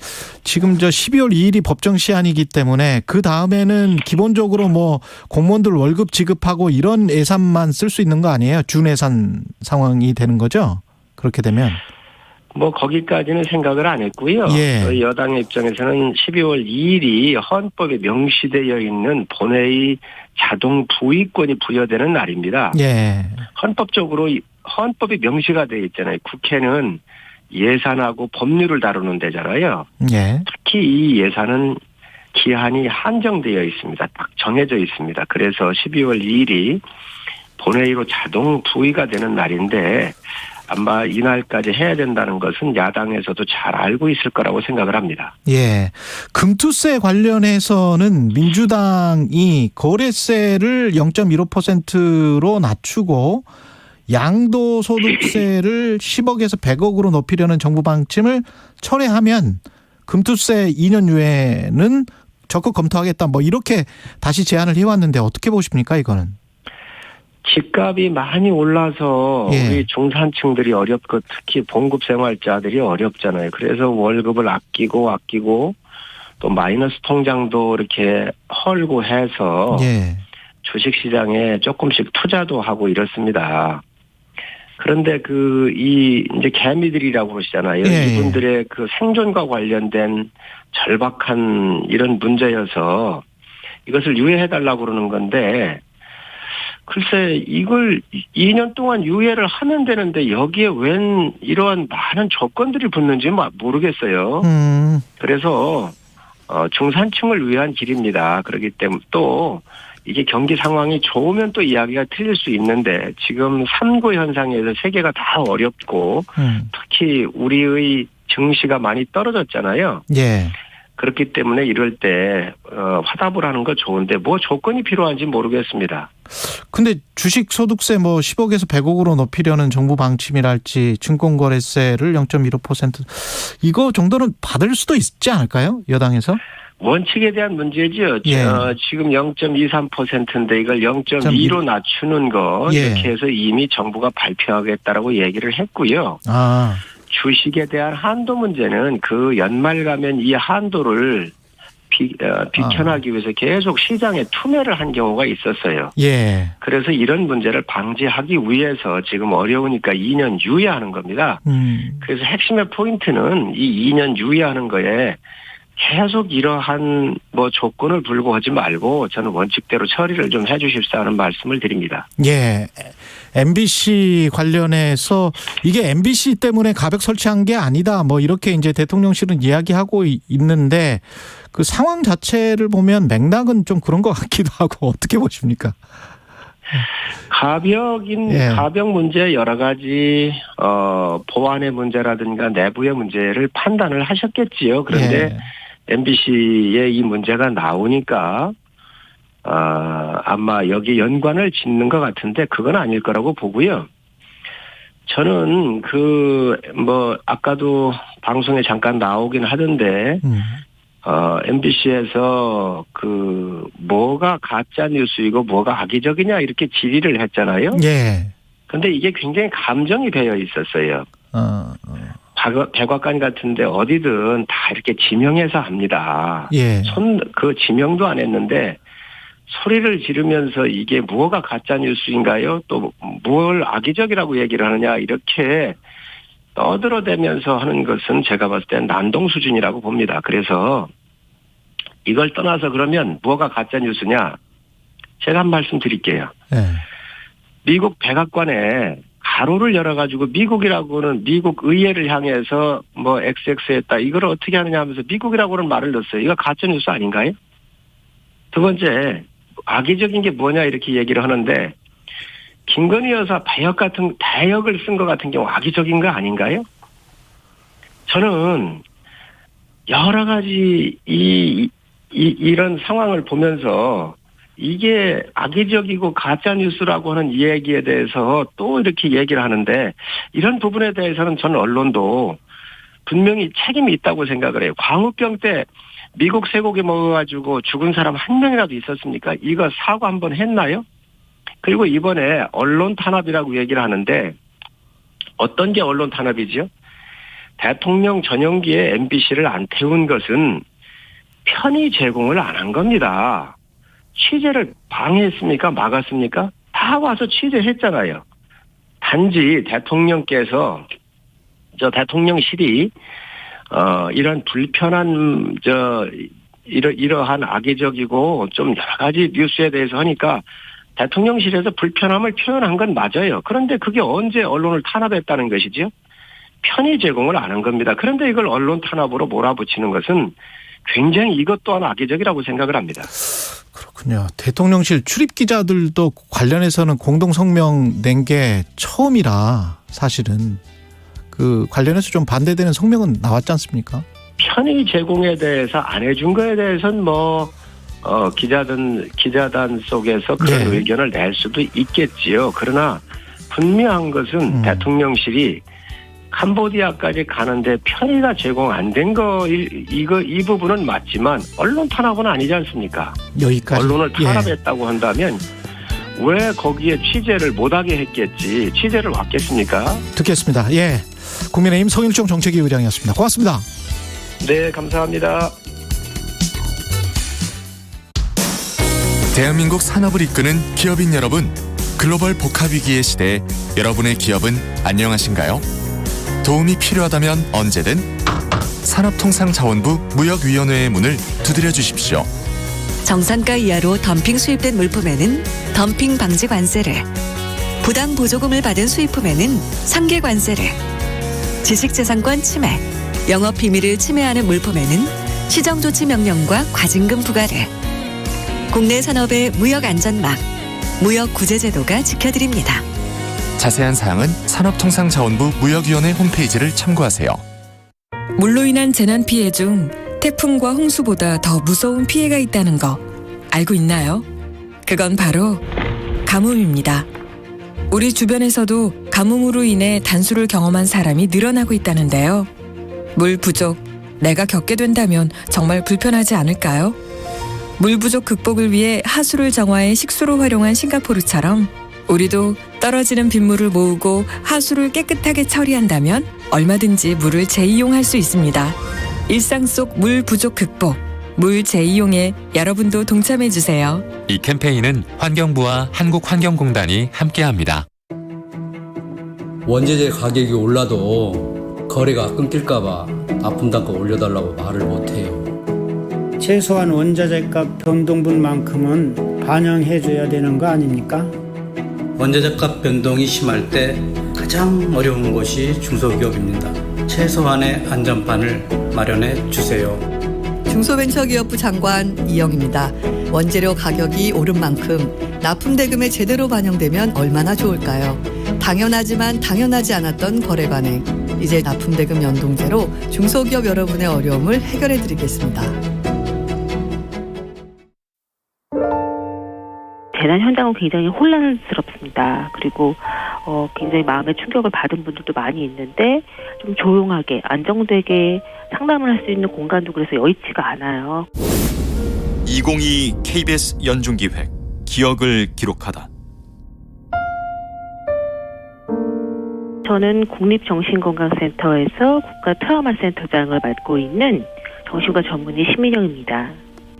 지금 12월 2일이 법정 시한이기 때문에 그 다음에는 기본적으로 뭐 공무원들 월급 지급하고 이런 예산만 쓸 수 있는 거 아니에요? 준예산 상황이 되는 거죠? 그렇게 되면. 뭐 거기까지는 생각을 안 했고요. 저희 여당의 입장에서는 12월 2일이 헌법에 명시되어 있는 본회의 자동 부의권이 부여되는 날입니다. 헌법적으로 헌법이 명시가 되어 있잖아요. 국회는 예산하고 법률을 다루는 데잖아요. 특히 이 예산은 기한이 한정되어 있습니다. 딱 정해져 있습니다. 그래서 12월 2일이 본회의로 자동 부의가 되는 날인데 아마 이날까지 해야 된다는 것은 야당에서도 잘 알고 있을 거라고 생각을 합니다. 금투세 관련해서는 민주당이 거래세를 0.15%로 낮추고 양도소득세를 10억에서 100억으로 높이려는 정부 방침을 철회하면 금투세 2년 유예는 적극 검토하겠다. 뭐 이렇게 다시 제안을 해왔는데 어떻게 보십니까 이거는? 집값이 많이 올라서 우리 중산층들이 어렵고 특히 봉급 생활자들이 어렵잖아요. 그래서 월급을 아끼고 또 마이너스 통장도 이렇게 헐고 해서 주식시장에 조금씩 투자도 하고 이렇습니다. 그런데 이제 개미들이라고 그러시잖아요. 이분들의 그 생존과 관련된 절박한 이런 문제여서 이것을 유예해달라고 그러는 건데 글쎄 이걸 2년 동안 유예를 하면 되는데 여기에 웬 이러한 많은 조건들이 붙는지 모르겠어요. 그래서 중산층을 위한 길입니다. 그렇기 때문에 또 이게 경기 상황이 좋으면 또 이야기가 틀릴 수 있는데 지금 3구 현상에서 세계가 다 어렵고 특히 우리의 증시가 많이 떨어졌잖아요. 예. 그렇기 때문에 이럴 때 화답을 하는 거 좋은데 뭐 조건이 필요한지 모르겠습니다. 근데 주식 소득세 뭐 10억에서 100억으로 높이려는 정부 방침이랄지 증권거래세를 0.15% 이거 정도는 받을 수도 있지 않을까요? 여당에서? 원칙에 대한 문제죠. 예. 지금 0.23%인데 이걸 0.2로 낮추는 거 예. 이렇게 해서 이미 정부가 발표하겠다라고 얘기를 했고요. 아. 주식에 대한 한도 문제는 그 연말 가면 이 한도를 비켜나기 위해서 계속 시장에 투매를 한 경우가 있었어요. 예. 그래서 이런 문제를 방지하기 위해서 지금 어려우니까 2년 유예하는 겁니다. 그래서 핵심의 포인트는 이 2년 유예하는 거에 계속 이러한 뭐 조건을 불구하지 말고 저는 원칙대로 처리를 좀 해주십사 하는 말씀을 드립니다. 예. MBC 관련해서 이게 MBC 때문에 가벽 설치한 게 아니다. 뭐 이렇게 이제 대통령실은 이야기하고 있는데 그 상황 자체를 보면 맥락은 좀 그런 것 같기도 하고 어떻게 보십니까? 가벽 문제 여러 가지 보안의 문제라든가 내부의 문제를 판단을 하셨겠지요. 그런데 MBC에 이 문제가 나오니까 아마 여기 연관을 짓는 것 같은데 그건 아닐 거라고 보고요. 저는 아까도 방송에 잠깐 나오긴 하던데 MBC에서 뭐가 가짜 뉴스이고 뭐가 악의적이냐 이렇게 질의를 했잖아요. 예. 근데 이게 굉장히 감정이 배어 있었어요. 백악관 같은데 어디든 다 이렇게 지명해서 합니다. 예. 지명도 안 했는데 소리를 지르면서 이게 뭐가 가짜 뉴스인가요? 또 뭘 악의적이라고 얘기를 하느냐 이렇게 떠들어대면서 하는 것은 제가 봤을 땐 난동 수준이라고 봅니다. 그래서 이걸 떠나서 그러면 뭐가 가짜 뉴스냐? 제가 한 말씀 드릴게요. 예. 미국 백악관에 가로를 열어가지고 미국이라고는 미국 의회를 향해서 뭐 XX했다. 이걸 어떻게 하느냐 하면서 미국이라고는 말을 넣었어요. 이거 가짜 뉴스 아닌가요? 두 번째, 악의적인 게 뭐냐 이렇게 얘기를 하는데 김건희 여사 배역을 쓴 것 같은 경우 악의적인 거 아닌가요? 저는 여러 가지 이런 상황을 보면서 이게 악의적이고 가짜 뉴스라고 하는 이 얘기에 대해서 또 이렇게 얘기를 하는데 이런 부분에 대해서는 저는 언론도 분명히 책임이 있다고 생각을 해요. 광우병 때 미국 쇠고기 먹어가지고 죽은 사람 한 명이라도 있었습니까? 이거 사과 한번 했나요? 그리고 이번에 언론 탄압이라고 얘기를 하는데 어떤 게 언론 탄압이죠? 대통령 전용기에 MBC를 안 태운 것은 편의 제공을 안 한 겁니다. 취재를 방해했습니까? 막았습니까? 다 와서 취재했잖아요. 단지 대통령께서 대통령실이 이런 불편한 이러한 악의적이고 좀 여러 가지 뉴스에 대해서 하니까 대통령실에서 불편함을 표현한 건 맞아요. 그런데 그게 언제 언론을 탄압했다는 것이죠? 편의 제공을 안 한 겁니다. 그런데 이걸 언론 탄압으로 몰아붙이는 것은 굉장히 이것 또한 악의적이라고 생각을 합니다. 그렇군요. 대통령실 출입 기자들도 관련해서는 공동 성명 낸 게 처음이라 사실은 관련해서 좀 반대되는 성명은 나왔지 않습니까? 편의 제공에 대해서 안 해준 거에 대해서는 기자단 속에서 그런 의견을 낼 수도 있겠지요. 그러나 분명한 것은 대통령실이 캄보디아까지 가는데 편의가 제공 안 된 이 부분은 맞지만 언론 탄압은 아니지 않습니까? 여기까지. 언론을 탄압했다고 한다면 왜 거기에 취재를 못하게 했겠지? 취재를 왔겠습니까? 듣겠습니다. 예. 국민의힘 성일종 정책위 의장이었습니다. 고맙습니다. 네, 감사합니다. 대한민국 산업을 이끄는 기업인 여러분, 글로벌 복합 위기의 시대에 여러분의 기업은 안녕하신가요? 도움이 필요하다면 언제든 산업통상자원부 무역위원회의 문을 두드려 주십시오. 정상가 이하로 덤핑 수입된 물품에는 덤핑 방지 관세를, 부당 보조금을 받은 수입품에는 상계 관세를, 지식재산권 침해, 영업 비밀을 침해하는 물품에는 시정조치 명령과 과징금 부과를, 국내 산업의 무역 안전망, 무역 구제제도가 지켜드립니다. 자세한 사항은 산업통상자원부 무역위원회 홈페이지를 참고하세요. 물로 인한 재난 피해 중 태풍과 홍수보다 더 무서운 피해가 있다는 거 알고 있나요? 그건 바로 가뭄입니다. 우리 주변에서도 가뭄으로 인해 단수를 경험한 사람이 늘어나고 있다는데요. 물 부족, 내가 겪게 된다면 정말 불편하지 않을까요? 물 부족 극복을 위해 하수를 정화해 식수로 활용한 싱가포르처럼 우리도 떨어지는 빗물을 모으고 하수를 깨끗하게 처리한다면 얼마든지 물을 재이용할 수 있습니다. 일상 속 물 부족 극복, 물 재이용에 여러분도 동참해 주세요. 이 캠페인은 환경부와 한국환경공단이 함께합니다. 원재재 가격이 올라도 거래가 끊길까봐 납품 단가 올려달라고 말을 못해요. 최소한 원자재값 변동분만큼은 반영해줘야 되는 거 아닙니까? 원자재값 변동이 심할 때 가장 어려운 것이 중소기업입니다. 최소한의 안전판을 마련해 주세요. 중소벤처기업부 장관 이영입니다. 원재료 가격이 오른 만큼 납품대금에 제대로 반영되면 얼마나 좋을까요? 당연하지만 당연하지 않았던 거래 관행. 이제 납품대금 연동제로 중소기업 여러분의 어려움을 해결해 드리겠습니다. 재난 현장은 굉장히 혼란스럽습니다. 그리고 굉장히 마음의 충격을 받은 분들도 많이 있는데 좀 조용하게 안정되게 상담을 할 수 있는 공간도 그래서 여의치가 않아요. 2022 KBS 연중기획 기억을 기록하다. 저는 국립정신건강센터에서 국가트라우마센터장을 맡고 있는 정신과 전문의 신민영입니다.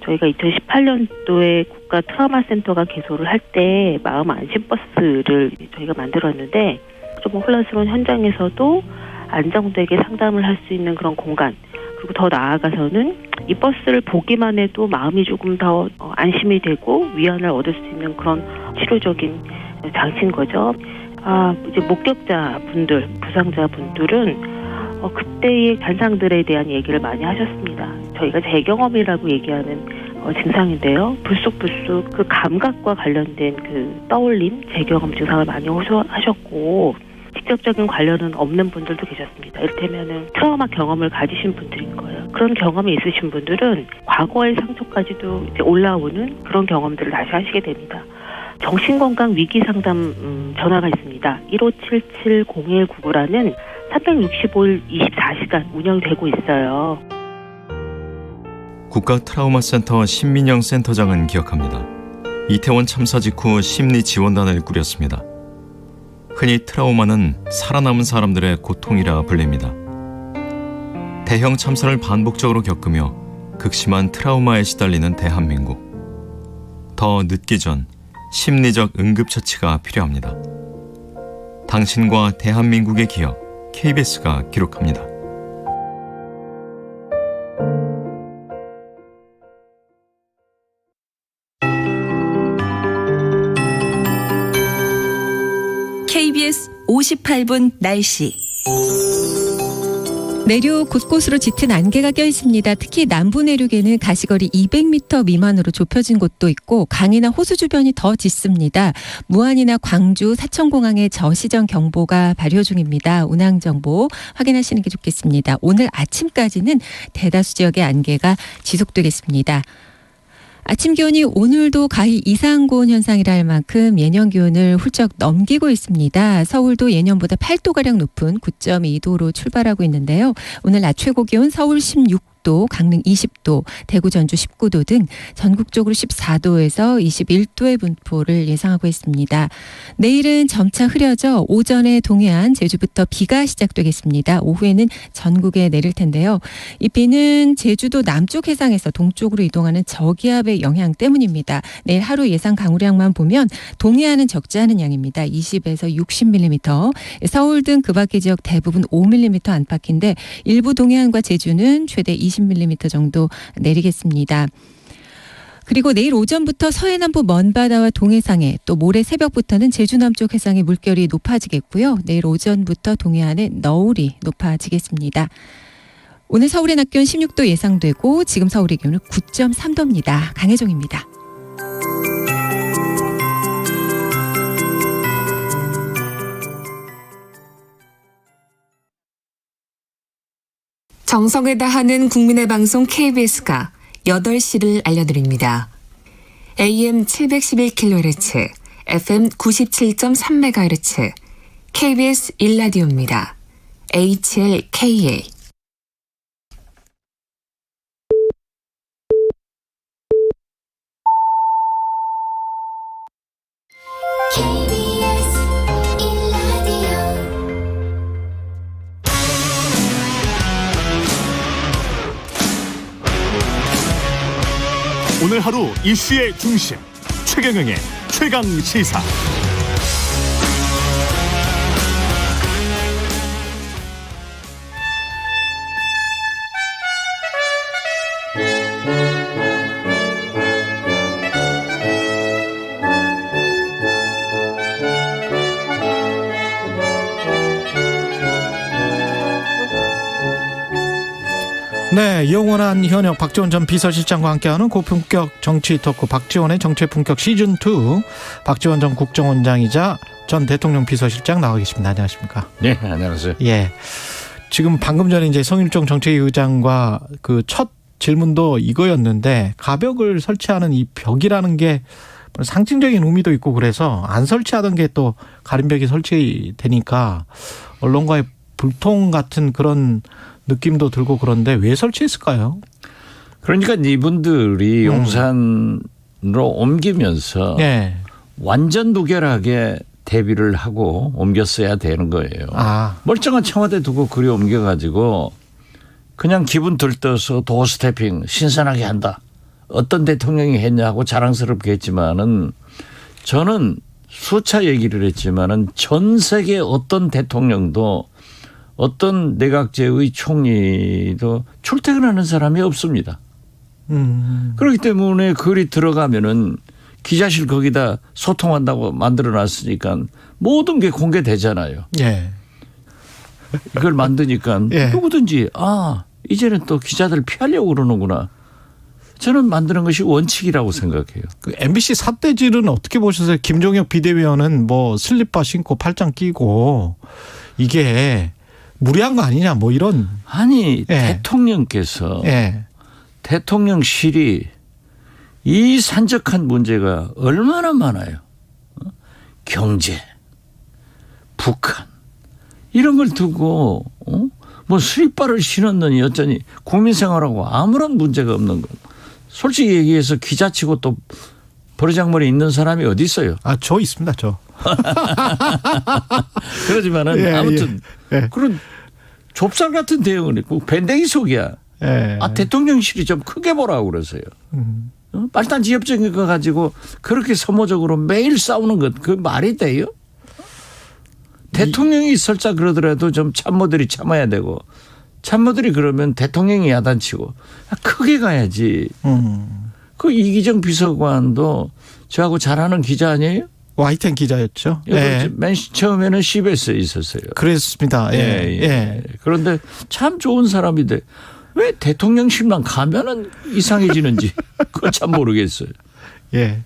저희가 2018년도에 국가트라우마센터가 개소를 할 때 마음 안심버스를 저희가 만들었는데 좀 혼란스러운 현장에서도 안정되게 상담을 할 수 있는 그런 공간, 그리고 더 나아가서는 이 버스를 보기만 해도 마음이 조금 더 안심이 되고 위안을 얻을 수 있는 그런 치료적인 장치인 거죠. 이제 목격자분들, 부상자분들은 그때의 잔상들에 대한 얘기를 많이 하셨습니다. 저희가 재경험이라고 얘기하는 증상인데요. 불쑥불쑥 그 감각과 관련된 그 떠올림, 재경험 증상을 많이 호소하셨고 직접적인 관련은 없는 분들도 계셨습니다. 이를테면은 트라우마 경험을 가지신 분들인 거예요. 그런 경험이 있으신 분들은 과거의 상처까지도 이제 올라오는 그런 경험들을 다시 하시게 됩니다. 정신건강 위기상담 전화가 있습니다. 1577-0199라는 365일 24시간 운영되고 있어요. 국가트라우마센터 신민영 센터장은 기억합니다. 이태원 참사 직후 심리지원단을 꾸렸습니다. 흔히 트라우마는 살아남은 사람들의 고통이라 불립니다. 대형 참사를 반복적으로 겪으며 극심한 트라우마에 시달리는 대한민국. 더 늦기 전 심리적 응급처치가 필요합니다. 당신과 대한민국의 기억, KBS가 기록합니다. KBS 58분 날씨. 내륙 곳곳으로 짙은 안개가 껴 있습니다. 특히 남부 내륙에는 가시거리 200m 미만으로 좁혀진 곳도 있고 강이나 호수 주변이 더 짙습니다. 무안이나 광주, 사천공항에 저시정 경보가 발효 중입니다. 운항정보 확인하시는 게 좋겠습니다. 오늘 아침까지는 대다수 지역의 안개가 지속되겠습니다. 아침 기온이 오늘도 가히 이상고온 현상이라 할 만큼 예년 기온을 훌쩍 넘기고 있습니다. 서울도 예년보다 8도가량 높은 9.2도로 출발하고 있는데요. 오늘 낮 최고 기온 서울 16도, 강릉 20도, 대구 전주 19도 등 전국적으로 14도에서 21도의 분포를 예상하고 있습니다. 내일은 점차 흐려져 오전에 동해안, 제주부터 비가 시작되겠습니다. 오후에는 전국에 내릴 텐데요. 이 비는 제주도 남쪽 해상에서 동쪽으로 이동하는 저기압의 영향 때문입니다. 내일 하루 예상 강우량만 보면 동해안은 적지 않은 양입니다. 20에서 60mm, 서울 등 그 밖의 지역 대부분 5mm 안팎인데 일부 동해안과 제주는 최대 20mm 정도 내리겠습니다. 그리고 내일 오전부터 서해남부 먼바다와 동해상에, 또 모레 새벽부터는 제주 남쪽 해상에 물결이 높아지겠고요. 내일 오전부터 동해안에 너울이 높아지겠습니다. 오늘 서울의 낮 기온 16도 예상되고 지금 서울의 기온은 9.3도입니다. 강혜종입니다. 정성을 다하는 국민의 방송 KBS가 8시를 알려드립니다. AM 711kHz, FM 97.3MHz, KBS 1라디오입니다. HLKA. 오늘 하루 이슈의 중심 최경영의 최강 시사. 네, 영원한 현역 박지원 전 비서실장과 함께하는 고품격 정치 토크 박지원의 정치의 품격 시즌2 박지원 전 국정원장이자 전 대통령 비서실장 나와 계십니다. 안녕하십니까? 네, 안녕하세요. 예. 지금 방금 전에 이제 성일종 정책위 의장과 그 첫 질문도 이거였는데 가벽을 설치하는 이 벽이라는 게 상징적인 의미도 있고 그래서 안 설치하던 게 또 가림벽이 설치되니까 언론과의 불통 같은 그런 느낌도 들고 그런데 왜 설치했을까요? 그러니까 이분들이 용산으로 옮기면서 네. 완전 무결하게 대비를 하고 옮겼어야 되는 거예요. 멀쩡한 청와대 두고 그리 옮겨가지고 그냥 기분 들떠서 도어 스태핑 신선하게 한다. 어떤 대통령이 했냐고 자랑스럽게 했지만은 저는 수차 얘기를 했지만은 전 세계 어떤 대통령도 어떤 내각제의 총리도 출퇴근하는 사람이 없습니다. 그렇기 때문에 글이 들어가면은 기자실 거기다 소통한다고 만들어놨으니까 모든 게 공개되잖아요. 예. 이걸 만드니까 예. 누구든지 이제는 또 기자들 피하려고 그러는구나. 저는 만드는 것이 원칙이라고 생각해요. 그 MBC 삿대질은 어떻게 보셨어요? 김종혁 비대위원은 뭐 슬리퍼 신고 팔짱 끼고 이게 무리한 거 아니냐 뭐 이런. 아니 대통령께서 대통령실이 이 산적한 문제가 얼마나 많아요. 경제, 북한 이런 걸 두고 뭐 슬리퍼를 신었느니 어쩌니 국민 생활하고 아무런 문제가 없는 거. 솔직히 얘기해서 기자치고 또 버르장머리 있는 사람이 어디 있어요? 저 있습니다. 저. 그러지만은 아무튼 그런 좁쌀 같은 대응을 했고 밴댕이 속이야. 대통령실이 좀 크게 보라고 그러세요. 말단지 협정인 거 가지고 그렇게 소모적으로 매일 싸우는 것 그 말이 돼요? 대통령이 설사 그러더라도 좀 참모들이 참아야 되고 참모들이 그러면 대통령이 야단치고 크게 가야지. 그 이기정 비서관도 저하고 잘하는 기자 아니에요? 와이텐 기자였죠. 맨 처음에는 CBS에 있었어요. 그랬습니다. 그런데 참 좋은 사람인데 왜 대통령실만 가면은 이상해지는지 그건 참 모르겠어요. 예.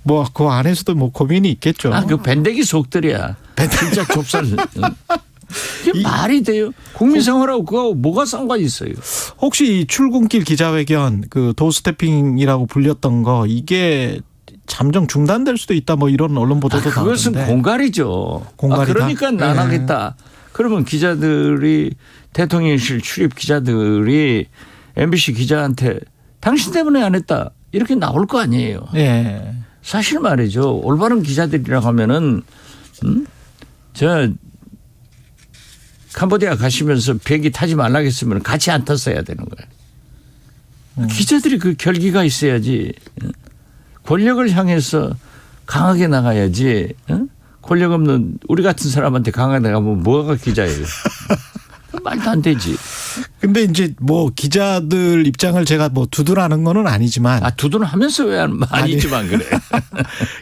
뭐 그 안에서도 뭐 고민이 있겠죠. 그 밴댕이 속들이야. 진짜 좁쌀. 이게 말이 돼요? 국민 생활하고 그거 뭐가 상관이 있어요? 혹시 이 출근길 기자회견 그 도스태핑이라고 불렸던 거 이게 잠정 중단될 수도 있다 뭐 이런 언론 보도도 나오는데. 그것은 공갈이죠. 공갈이다? 그러니까 안 하겠다. 그러면 기자들이 대통령실 출입 기자들이 MBC 기자한테 당신 때문에 안 했다 이렇게 나올 거 아니에요. 사실 말이죠. 올바른 기자들이라고 하면은 저 캄보디아 가시면서 비행기 타지 말라고 했으면 같이 안 탔어야 되는 거예요. 기자들이 그 결기가 있어야지. 권력을 향해서 강하게 나가야지. 권력 없는 우리 같은 사람한테 강하게 나가면 뭐가 기자예요. 말도 안 되지. 근데 이제 뭐 기자들 입장을 제가 뭐 두둔하는 거는 아니지만. 두둔하면서 왜 아니지만 그래.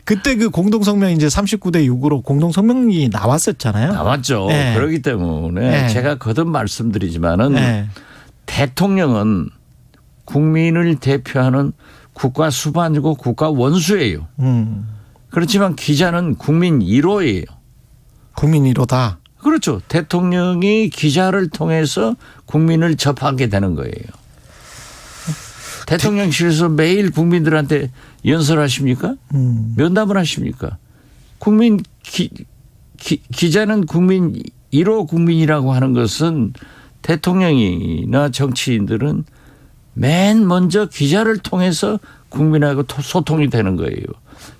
그때 그 공동성명 이제 39대 6으로 공동성명이 나왔었잖아요. 나왔죠. 그렇기 때문에 제가 거듭 말씀드리지만은 대통령은 국민을 대표하는 국가 수반이고 국가 원수예요. 그렇지만 기자는 국민 1호예요. 국민 1호다. 그렇죠. 대통령이 기자를 통해서 국민을 접하게 되는 거예요. 대통령실에서 매일 국민들한테 연설하십니까? 면담을 하십니까? 기자는 국민 1호 국민이라고 하는 것은 대통령이나 정치인들은 맨 먼저 기자를 통해서 국민하고 소통이 되는 거예요.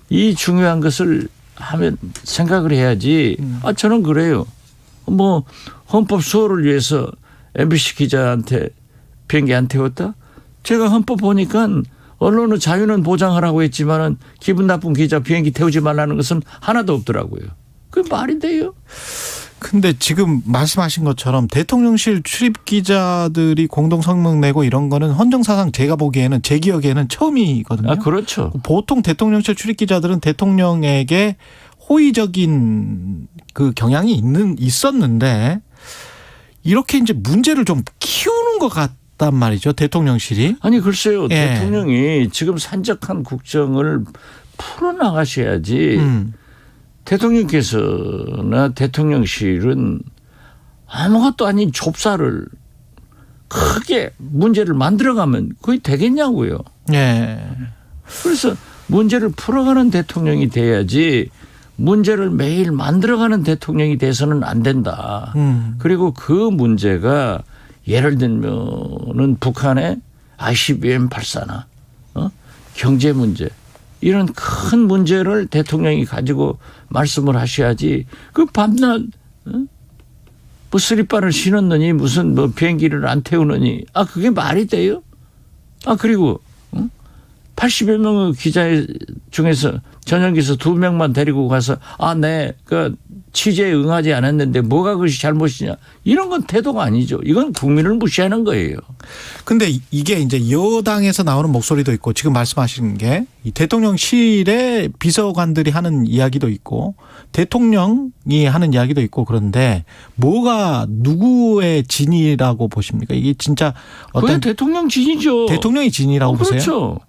이 중요한 것을 하면 생각을 해야지. 저는 그래요. 뭐 헌법 수호를 위해서 MBC 기자한테 비행기 안 태웠다? 제가 헌법 보니까 언론의 자유는 보장하라고 했지만은 기분 나쁜 기자 비행기 태우지 말라는 것은 하나도 없더라고요. 그게 말이 돼요? 근데 지금 말씀하신 것처럼 대통령실 출입 기자들이 공동 성명 내고 이런 거는 헌정사상 제가 보기에는 제 기억에는 처음이거든요. 그렇죠. 보통 대통령실 출입 기자들은 대통령에게 호의적인 그 경향이 있었는데 이렇게 이제 문제를 좀 키우는 것 같단 말이죠. 대통령실이. 아니 글쎄요. 대통령이 지금 산적한 국정을 풀어나가셔야지. 대통령께서나 대통령실은 아무것도 아닌 좁쌀을 크게 문제를 만들어가면 그게 되겠냐고요. 그래서 문제를 풀어가는 대통령이 돼야지 문제를 매일 만들어가는 대통령이 돼서는 안 된다. 그리고 그 문제가 예를 들면은 북한의 ICBM 발사나 경제 문제 이런 큰 문제를 대통령이 가지고 말씀을 하셔야지 그 밤낮 뭐 쓰리바를 신었느니 무슨 뭐 비행기를 안 태우느니 그게 말이 돼요? 그리고 80여 명의 기자 중에서 전역에서 2명만 데리고 가서 네, 그 취재에 응하지 않았는데 뭐가 그것이 잘못이냐 이런 건 태도가 아니죠. 이건 국민을 무시하는 거예요. 근데 이게 이제 여당에서 나오는 목소리도 있고 지금 말씀하신 게 이 대통령실의 비서관들이 하는 이야기도 있고 대통령이 하는 이야기도 있고 그런데 뭐가 누구의 진이라고 보십니까? 이게 진짜 어떤 대통령 진이죠. 대통령이 진이라고 보세요? 그렇죠.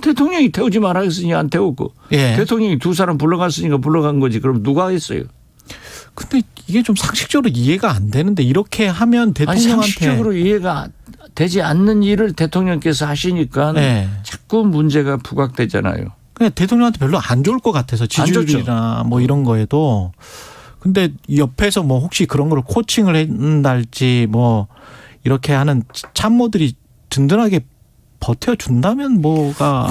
대통령이 태우지 말라 했으니 안 태웠고 대통령이 2사람 불러갔으니까 불러간 거지. 그럼 누가 했어요? 근데 이게 좀 상식적으로 이해가 안 되는데 이렇게 하면 대통령한테. 상식적으로 이해가 되지 않는 일을 대통령께서 하시니까 자꾸 문제가 부각되잖아요. 그냥 대통령한테 별로 안 좋을 것 같아서 지지율이나 뭐 이런 거에도. 근데 옆에서 뭐 혹시 그런 걸 코칭을 한달지 뭐 이렇게 하는 참모들이 든든하게 버텨준다면 뭐가.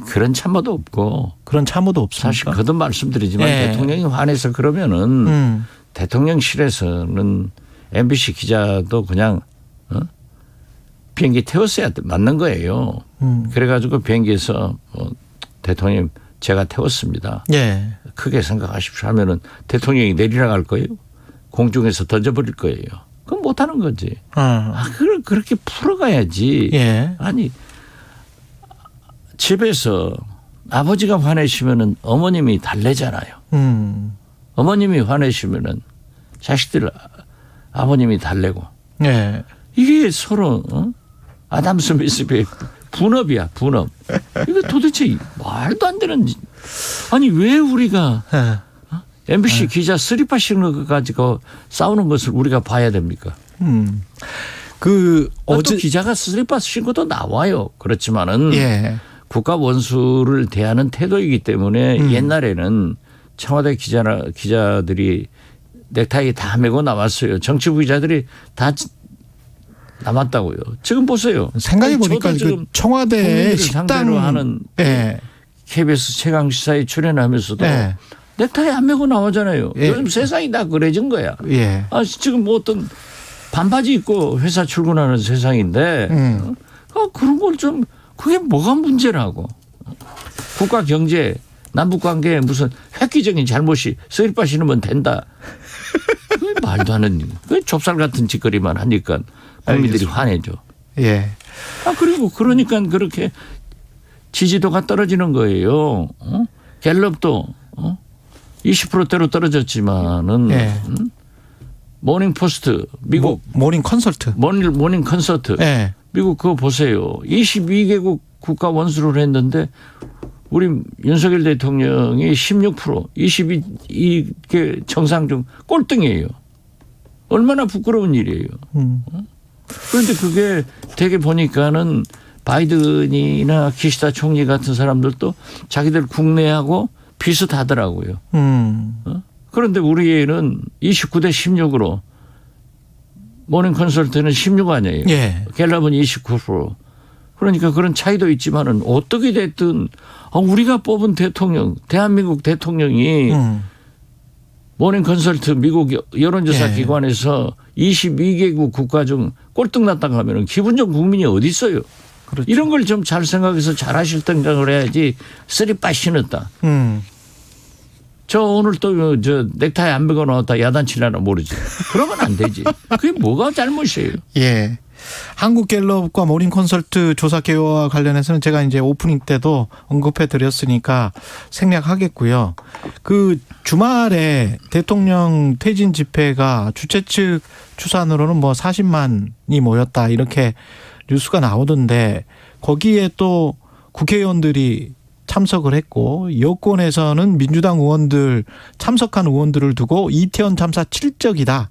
그런 참모도 없고. 그런 참모도 없습니까? 사실 거듭 말씀드리지만 대통령이 화내서 그러면은 대통령실에서는 MBC 기자도 그냥 비행기 태웠어야 맞는 거예요. 그래가지고 비행기에서 대통령 제가 태웠습니다. 크게 생각하십시오 하면은 대통령이 내리라 할 거예요. 공중에서 던져버릴 거예요. 그건 못하는 거지. 그걸 그렇게 풀어가야지. 아니 집에서 아버지가 화내시면은 어머님이 달래잖아요. 어머님이 화내시면은 자식들 아버님이 달래고. 이게 서로 아담 스미스의 분업이야, 분업. 이거 도대체 말도 안 되는. 아니 왜 우리가 MBC 기자 쓰리파 신는 거 가지고 싸우는 것을 우리가 봐야 됩니까? 어제 기자가 쓰리파 신 것도 나와요. 그렇지만은 국가 원수를 대하는 태도이기 때문에 옛날에는 청와대 기자들이 넥타이 다 메고 나왔어요. 정치부 기자들이 다 남았다고요. 지금 보세요. 생각해 보니까 그 청와대 식당으로 하는 KBS 최강시사에 출연하면서도 넥타이 안 메고 나오잖아요. 요즘 세상이 다 그래진 거야. 지금 뭐 어떤 반바지 입고 회사 출근하는 세상인데 그런 걸 좀 그게 뭐가 문제라고. 국가 경제 남북 관계에 무슨 획기적인 잘못이 쓰리빠 신으면 된다. 그게 말도 안 하는 그 좁쌀 같은 짓거리만 하니까 국민들이 화내죠. 그리고 그러니까 그렇게 지지도가 떨어지는 거예요. 갤럽도 20%대로 떨어졌지만은 모닝 포스트 미국 모닝 컨설트 미국 그거 보세요. 22개국 국가 원수를 했는데 우리 윤석열 대통령이 16% 22개 정상 중 꼴등이에요. 얼마나 부끄러운 일이에요. 그런데 그게 되게 보니까는 바이든이나 기시다 총리 같은 사람들도 자기들 국내하고 비슷하더라고요. 그런데 우리는 29대 16으로 모닝 컨설트는 16 아니에요. 예. 갤럽은 29%. 그러니까 그런 차이도 있지만은 어떻게 됐든 우리가 뽑은 대통령, 대한민국 대통령이 모닝 컨설트 미국 여론조사 예. 기관에서 22개국 국가 중 꼴등 났다고 하면은 기분 좋은 국민이 어디 있어요? 그렇죠. 이런 걸 좀 잘 생각해서 잘 하실 생각을 해야지 쓰리빠 신었다. 저 오늘 또 저 넥타이 안 메고 나왔다 야단치려나 모르지. 그러면 안 되지. 그게 뭐가 잘못이에요? 예. 한국갤럽과 모닝 컨설트 조사 결과와 관련해서는 제가 이제 오프닝 때도 언급해 드렸으니까 생략하겠고요. 그 주말에 대통령 퇴진 집회가 주최 측 추산으로는 뭐 40만이 모였다 이렇게 뉴스가 나오던데 거기에 또 국회의원들이 참석을 했고 여권에서는 민주당 의원들 참석한 의원들을 두고 이태원 참사 칠적이다.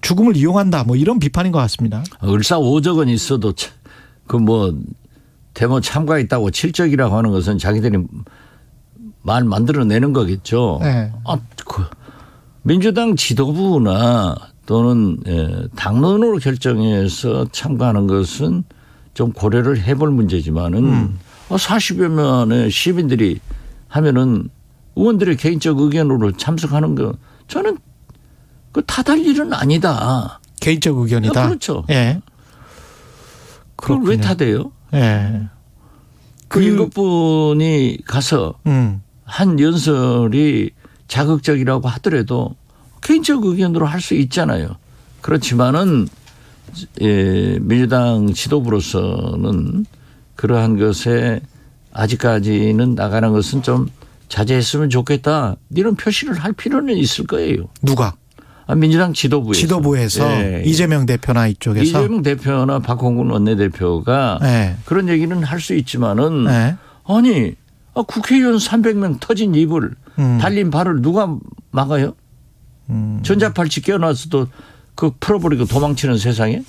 죽음을 이용한다. 뭐 이런 비판인 것 같습니다. 을사오적은 있어도 그 뭐 데모 참가했다고 칠적이라고 하는 것은 자기들이 말 만들어내는 거겠죠. 네. 민주당 지도부나 또는 당론으로 결정해서 참가하는 것은 좀 고려를 해볼 문제지만은 40여 명의 시민들이 하면은 의원들의 개인적 의견으로 참석하는 거 저는 그 탓할 일은 아니다. 개인적 의견이다. 그렇죠. 예. 그걸 왜 탓해요? 예. 그 7분이 가서 한 연설이 자극적이라고 하더라도 개인적 의견으로 할 수 있잖아요. 그렇지만은 민주당 지도부로서는 그러한 것에 아직까지는 나가는 것은 좀 자제했으면 좋겠다. 이런 표시를 할 필요는 있을 거예요. 누가? 민주당 지도부에서. 지도부에서 네. 이재명 대표나 이쪽에서. 이재명 대표나 박홍근 원내대표가 네. 그런 얘기는 할 수 있지만은 네. 아니 국회의원 300명 터진 입을 달린 발을 누가 막아요? 전자팔찌 껴놔서도 그 풀어버리고 도망치는 세상에?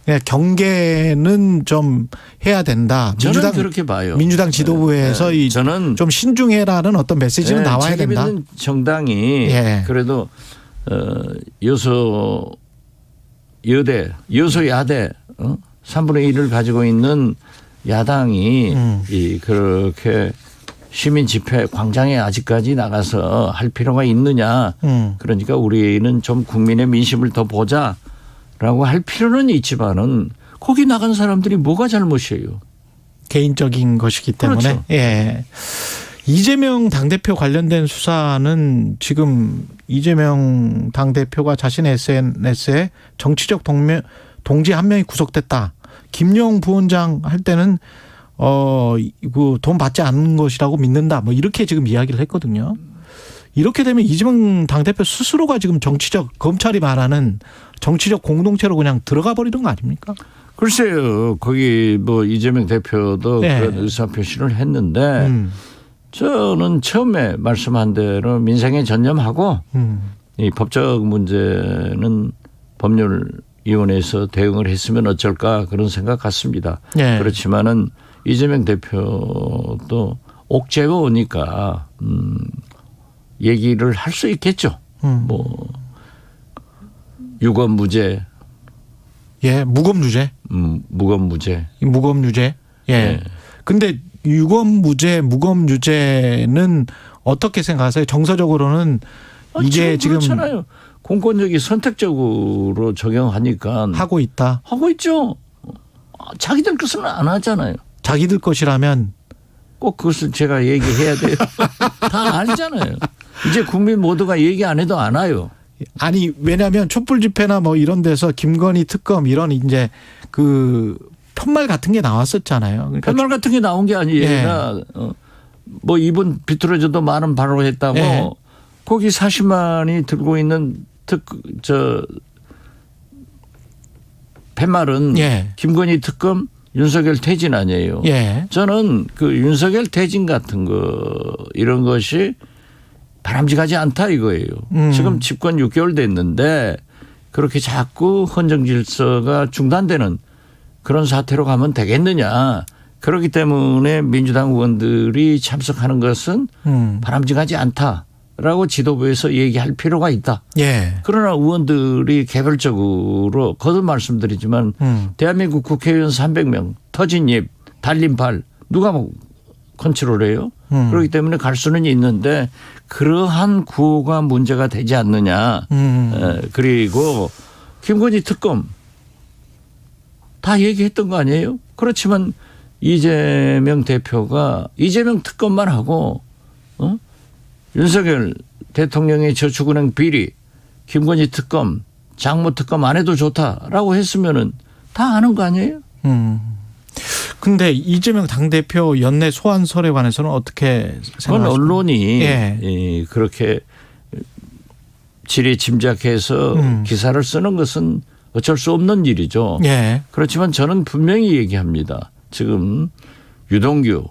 네, 경계는 좀 해야 된다. 저는 그렇게 봐요. 민주당 지도부에서 저는 좀 신중해라는 어떤 메시지는 나와야 책임 된다. 있는 정당이 그래도 여소야대 3분의 1을 가지고 있는 야당이 그렇게 시민 집회 광장에 아직까지 나가서 할 필요가 있느냐. 그러니까 우리는 좀 국민의 민심을 더 보자라고 할 필요는 있지만은 거기 나간 사람들이 뭐가 잘못이에요. 개인적인 것이기 때문에. 그렇죠. 예. 이재명 당대표 관련된 수사는 지금 이재명 당대표가 자신의 SNS에 정치적 동지 한 명이 구속됐다. 김용 부원장 할 때는 그 돈 받지 않는 것이라고 믿는다. 뭐 이렇게 지금 이야기를 했거든요. 이렇게 되면 이재명 당대표 스스로가 지금 정치적 검찰이 말하는 정치적 공동체로 그냥 들어가 버리는 거 아닙니까? 글쎄요. 거기 뭐 이재명 대표도 그런 의사표시를 했는데 저는 처음에 말씀한 대로 민생에 전념하고 이 법적 문제는 법률위원회에서 대응을 했으면 어쩔까 그런 생각 같습니다. 네. 그렇지만은 이재명 대표도 옥죄어 오니까 얘기를 할 수 있겠죠. 뭐 유검무죄. 예, 무검유죄. 무검무죄. 무검유죄. 예. 네. 근데 유검무죄, 무검유죄는 어떻게 생각하세요? 정서적으로는 이게 지금 그렇잖아요. 공권력이 선택적으로 적용하니까 하고 있다. 하고 있죠. 자기들 것은 안 하잖아요. 자기들 것이라면 꼭 그것을 제가 얘기해야 돼요. 다 알잖아요. 이제 국민 모두가 얘기 안 해도 알아요. 아니 왜냐하면 촛불 집회나 뭐 이런 데서 김건희 특검 이런 이제 그 편말 같은 게 나왔었잖아요. 그러니까 편말 같은 게 나온 게 아니라 뭐 이분 비틀어져도 말은 바로 했다고 거기 40만이 들고 있는 팻말은 김건희 특검 윤석열 퇴진 아니에요. 저는 그 윤석열 퇴진 같은 거 이런 것이 바람직하지 않다 이거예요. 지금 집권 6개월 됐는데 그렇게 자꾸 헌정 질서가 중단되는 그런 사태로 가면 되겠느냐. 그렇기 때문에 민주당 의원들이 참석하는 것은 바람직하지 않다라고 지도부에서 얘기할 필요가 있다. 그러나 의원들이 개별적으로 거듭 말씀드리지만 대한민국 국회의원 300명 터진 입 달린 발 누가 뭐 컨트롤해요? 그렇기 때문에 갈 수는 있는데 그러한 구호가 문제가 되지 않느냐. 그리고 김건희 특검 다 얘기했던 거 아니에요? 그렇지만 이재명 대표가 이재명 특검만 하고 윤석열 대통령의 저축은행 비리, 김건희 특검, 장모 특검 안 해도 좋다라고 했으면은 다 아는 거 아니에요? 근데 이재명 당대표 연내 소환설에 관해서는 어떻게 생각하십니까? 그건 언론이 그렇게 지레 짐작해서 기사를 쓰는 것은 어쩔 수 없는 일이죠. 그렇지만 저는 분명히 얘기합니다. 지금 유동규,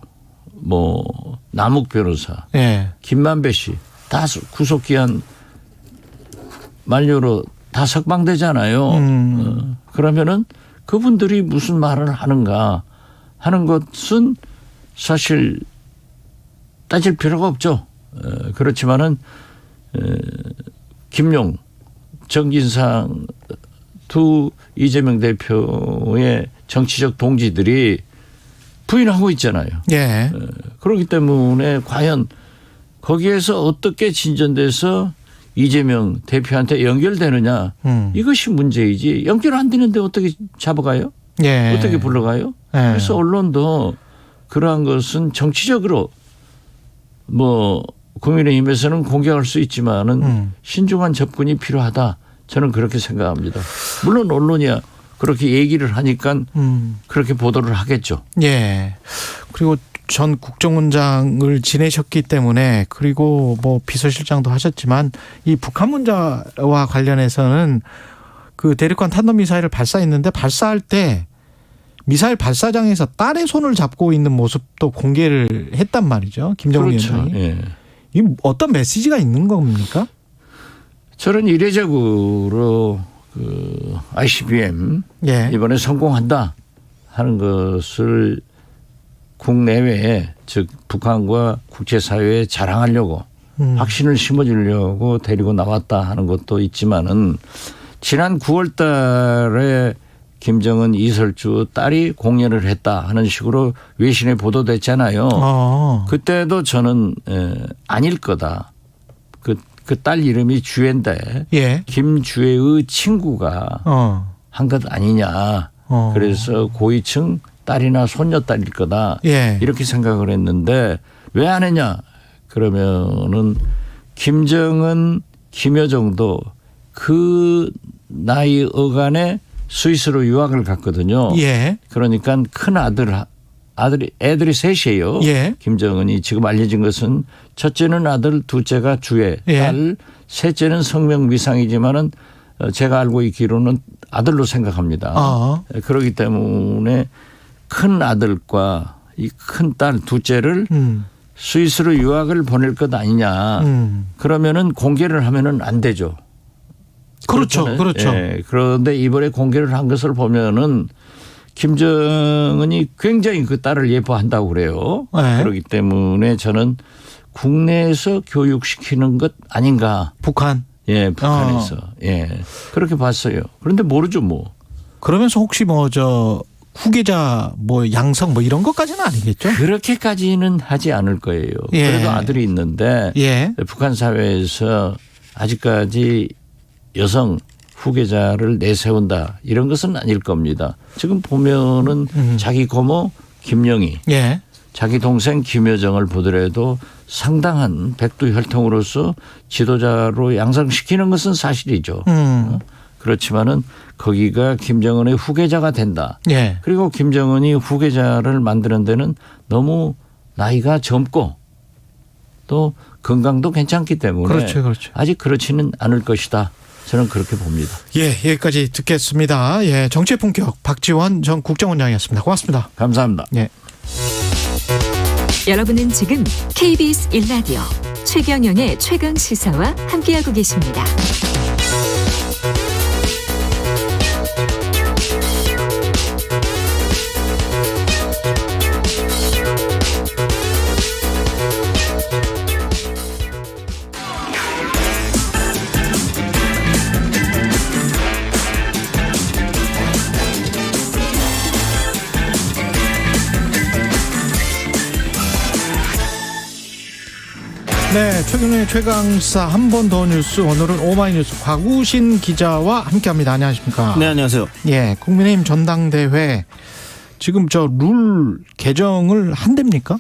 뭐 남욱 변호사, 김만배 씨 다 구속기한 만료로 다 석방되잖아요. 그러면은 그분들이 무슨 말을 하는가 하는 것은 사실 따질 필요가 없죠. 그렇지만은 김용, 정진상 두 이재명 대표의 정치적 동지들이 부인하고 있잖아요. 그렇기 때문에 과연 거기에서 어떻게 진전돼서 이재명 대표한테 연결되느냐 이것이 문제이지 연결 안 되는데 어떻게 잡아가요? 어떻게 불러가요? 그래서 언론도 그러한 것은 정치적으로 뭐 국민의힘에서는 공격할 수 있지만은 신중한 접근이 필요하다. 저는 그렇게 생각합니다. 물론 언론이야 그렇게 얘기를 하니까 그렇게 보도를 하겠죠. 그리고 전 국정원장을 지내셨기 때문에 그리고 뭐 비서실장도 하셨지만 이 북한 문제와 관련해서는 그 대륙간 탄도미사일을 발사했는데 발사할 때 미사일 발사장에서 딸의 손을 잡고 있는 모습도 공개를 했단 말이죠. 김정은 위원장이. 이 어떤 메시지가 있는 겁니까? 저는 이례적으로 그 ICBM 이번에 성공한다 하는 것을 국내외에 즉 북한과 국제사회에 자랑하려고 확신을 심어주려고 데리고 나왔다 하는 것도 있지만은 지난 9월 달에 김정은 이설주 딸이 공연을 했다 하는 식으로 외신에 보도됐잖아요. 그때도 저는 아닐 거다. 그 딸 이름이 주애인데 김주애의 친구가 한 것 아니냐. 그래서 고위층 딸이나 손녀딸일 거다. 이렇게 생각을 했는데 왜 안 했냐. 그러면은 김정은, 김여정도 그 나이 어간에 스위스로 유학을 갔거든요. 그러니까 큰 애들이 셋이에요. 김정은이 지금 알려진 것은 첫째는 아들, 둘째가 주애, 딸, 셋째는 성명 미상이지만은 제가 알고 있기로는 아들로 생각합니다. 그렇기 때문에 큰 아들과 이 큰 딸 둘째를 스위스로 유학을 보낼 것 아니냐. 그러면은 공개를 하면은 안 되죠. 그렇죠. 그런데 이번에 공개를 한 것을 보면은 김정은이 굉장히 그 딸을 예뻐한다고 그래요. 그렇기 때문에 저는 국내에서 교육시키는 것 아닌가. 북한? 북한에서. 그렇게 봤어요. 그런데 모르죠 뭐. 그러면서 혹시 뭐 후계자 뭐 양성 뭐 이런 것까지는 아니겠죠? 그렇게까지는 하지 않을 거예요. 그래도 아들이 있는데 북한 사회에서 아직까지 여성 후계자를 내세운다 이런 것은 아닐 겁니다. 지금 보면은 자기 고모 김영희, 자기 동생 김여정을 보더라도 상당한 백두혈통으로서 지도자로 양성시키는 것은 사실이죠. 그렇지만은 거기가 김정은의 후계자가 된다. 그리고 김정은이 후계자를 만드는 데는 너무 나이가 젊고 또 건강도 괜찮기 때문에 그렇죠. 아직 그렇지는 않을 것이다. 저는 그렇게 봅니다. 예, 여기까지 듣겠습니다. 예, 정치의 품격 박지원 전 국정원장이었습니다. 고맙습니다. 감사합니다. 예. 여러분은 지금 KBS 1라디오 최경영의 최강 시사와 함께하고 계십니다. 네, 최경영의 최강시사 한 번 더 뉴스, 오늘은 오마이뉴스 곽우신 기자와 함께합니다. 안녕하십니까? 네, 안녕하세요. 예, 국민의힘 전당대회 지금 저 룰 개정을 한답니까?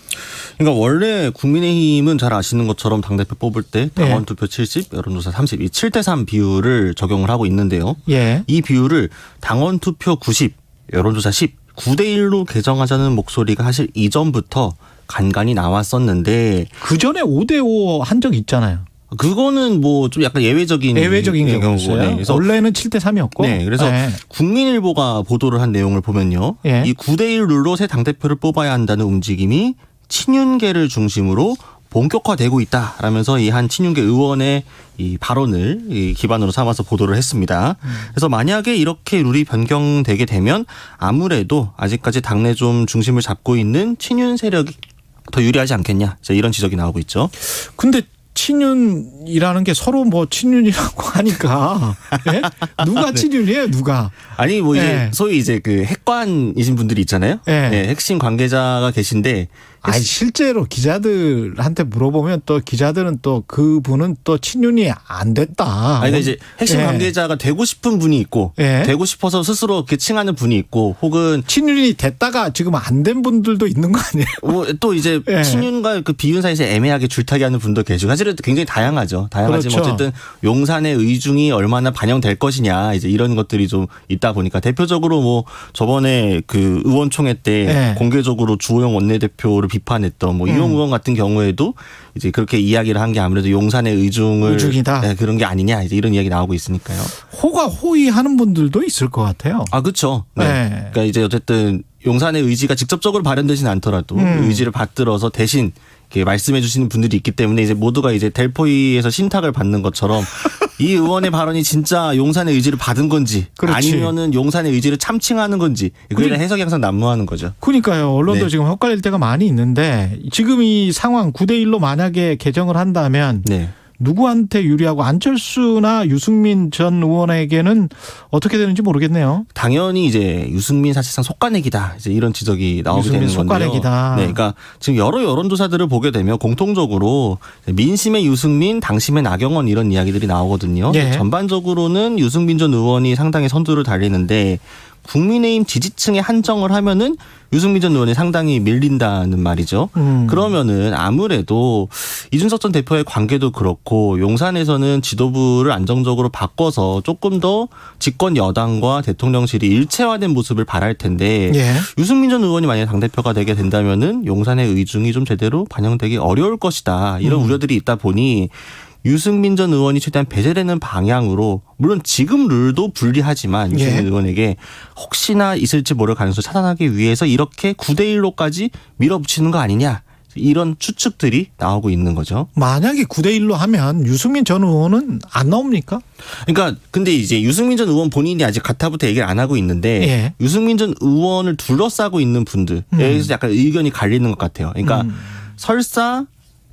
그러니까 원래 국민의힘은 잘 아시는 것처럼 당대표 뽑을 때 당원 투표 70, 여론조사 30, 이 7대3 비율을 적용을 하고 있는데요. 예. 이 비율을 당원 투표 90, 여론조사 10, 9대1로 개정하자는 목소리가 사실 이전부터 간간히 나왔었는데 그 전에 5대5 한 적 있잖아요. 그거는 뭐 좀 약간 예외적인 경우였어요. 네. 그래서 원래는 7대3이었고. 네, 그래서 국민일보가 보도를 한 내용을 보면요. 이 9대1 룰로 새 당대표를 뽑아야 한다는 움직임이 친윤계를 중심으로 본격화되고 있다라면서 이 한 친윤계 의원의 이 발언을 이 기반으로 삼아서 보도를 했습니다. 그래서 만약에 이렇게 룰이 변경되게 되면 아무래도 아직까지 당내 좀 중심을 잡고 있는 친윤 세력이 더 유리하지 않겠냐, 이런 지적이 나오고 있죠. 근데 친윤이라는 게 서로 뭐 친윤이라고 하니까 네? 누가 친윤이에요, 누가? 아니 뭐 이제 소위 이제 그 핵관이신 분들이 있잖아요. 네, 핵심 관계자가 계신데. 아니 실제로 기자들한테 물어보면 또 기자들은 또 그분은 또 친윤이 안 됐다. 아니 근데 이제 핵심 관계자가 되고 싶은 분이 있고 되고 싶어서 스스로 이렇게 칭하는 분이 있고 혹은 친윤이 됐다가 지금 안 된 분들도 있는 거 아니에요? 뭐 또 이제 친윤과 그 비윤 사이에서 애매하게 줄타기하는 분도 계시고 사실은 굉장히 다양하죠. 다양하지만 그렇죠. 어쨌든 용산의 의중이 얼마나 반영될 것이냐 이제 이런 것들이 좀 있다 보니까 대표적으로 뭐 저번에 그 의원총회 때 공개적으로 주호영 원내대표를 비판했던 뭐 이용 의원 같은 경우에도 이제 그렇게 이야기를 한 게 아무래도 용산의 의중이다. 그런 게 아니냐 이제 이런 이야기 나오고 있으니까요. 호의하는 분들도 있을 것 같아요. 아 그렇죠. 네. 그러니까 이제 어쨌든 용산의 의지가 직접적으로 발현되진 않더라도 의지를 받들어서 대신 이렇게 말씀해 주시는 분들이 있기 때문에 이제 모두가 이제 델포이에서 신탁을 받는 것처럼 이 의원의 발언이 진짜 용산의 의지를 받은 건지 아니면은 용산의 의지를 참칭하는 건지 그에 대한 해석이 항상 난무하는 거죠. 그러니까요. 언론도 지금 헷갈릴 때가 많이 있는데 지금 이 상황 9대1로 만약에 개정을 한다면 누구한테 유리하고 안철수나 유승민 전 의원에게는 어떻게 되는지 모르겠네요. 당연히 이제 유승민 사실상 속가내기다. 이제 이런 지적이 나오게 되는 건데요. 속가내기다. 네, 그러니까 지금 여러 여론조사들을 보게 되면 공통적으로 민심의 유승민, 당심의 나경원 이런 이야기들이 나오거든요. 전반적으로는 유승민 전 의원이 상당히 선두를 달리는데 국민의힘 지지층에 한정을 하면은 유승민 전 의원이 상당히 밀린다는 말이죠. 그러면은 아무래도 이준석 전 대표의 관계도 그렇고 용산에서는 지도부를 안정적으로 바꿔서 조금 더 집권 여당과 대통령실이 일체화된 모습을 바랄 텐데 유승민 전 의원이 만약에 당대표가 되게 된다면은 용산의 의중이 좀 제대로 반영되기 어려울 것이다. 이런 우려들이 있다 보니 유승민 전 의원이 최대한 배제되는 방향으로 물론 지금 룰도 불리하지만 유승민 의원에게 혹시나 있을지 모를 가능성을 차단하기 위해서 이렇게 9대1로까지 밀어붙이는 거 아니냐 이런 추측들이 나오고 있는 거죠. 만약에 9대1로 하면 유승민 전 의원은 안 나옵니까? 그러니까 근데 이제 유승민 전 의원 본인이 아직 가타부터 얘기를 안 하고 있는데 유승민 전 의원을 둘러싸고 있는 분들 여기서 약간 의견이 갈리는 것 같아요. 그러니까 설사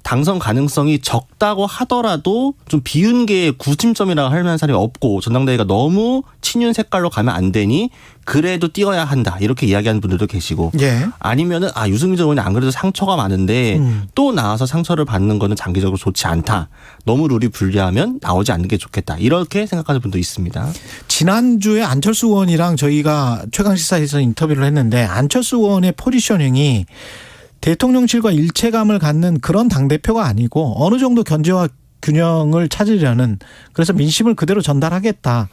당선 가능성이 적다고 하더라도 좀 비윤계의 구심점이라고 할 만한 사람이 없고 전당대회가 너무 친윤 색깔로 가면 안 되니 그래도 뛰어야 한다 이렇게 이야기하는 분들도 계시고 아니면은 유승민 전 의원이 안 그래도 상처가 많은데 또 나와서 상처를 받는 거는 장기적으로 좋지 않다. 너무 룰이 불리하면 나오지 않는 게 좋겠다. 이렇게 생각하는 분도 있습니다. 지난주에 안철수 의원이랑 저희가 최강시사에서 인터뷰를 했는데 안철수 의원의 포지셔닝이 대통령실과 일체감을 갖는 그런 당대표가 아니고 어느 정도 견제와 균형을 찾으려는 그래서 민심을 그대로 전달하겠다.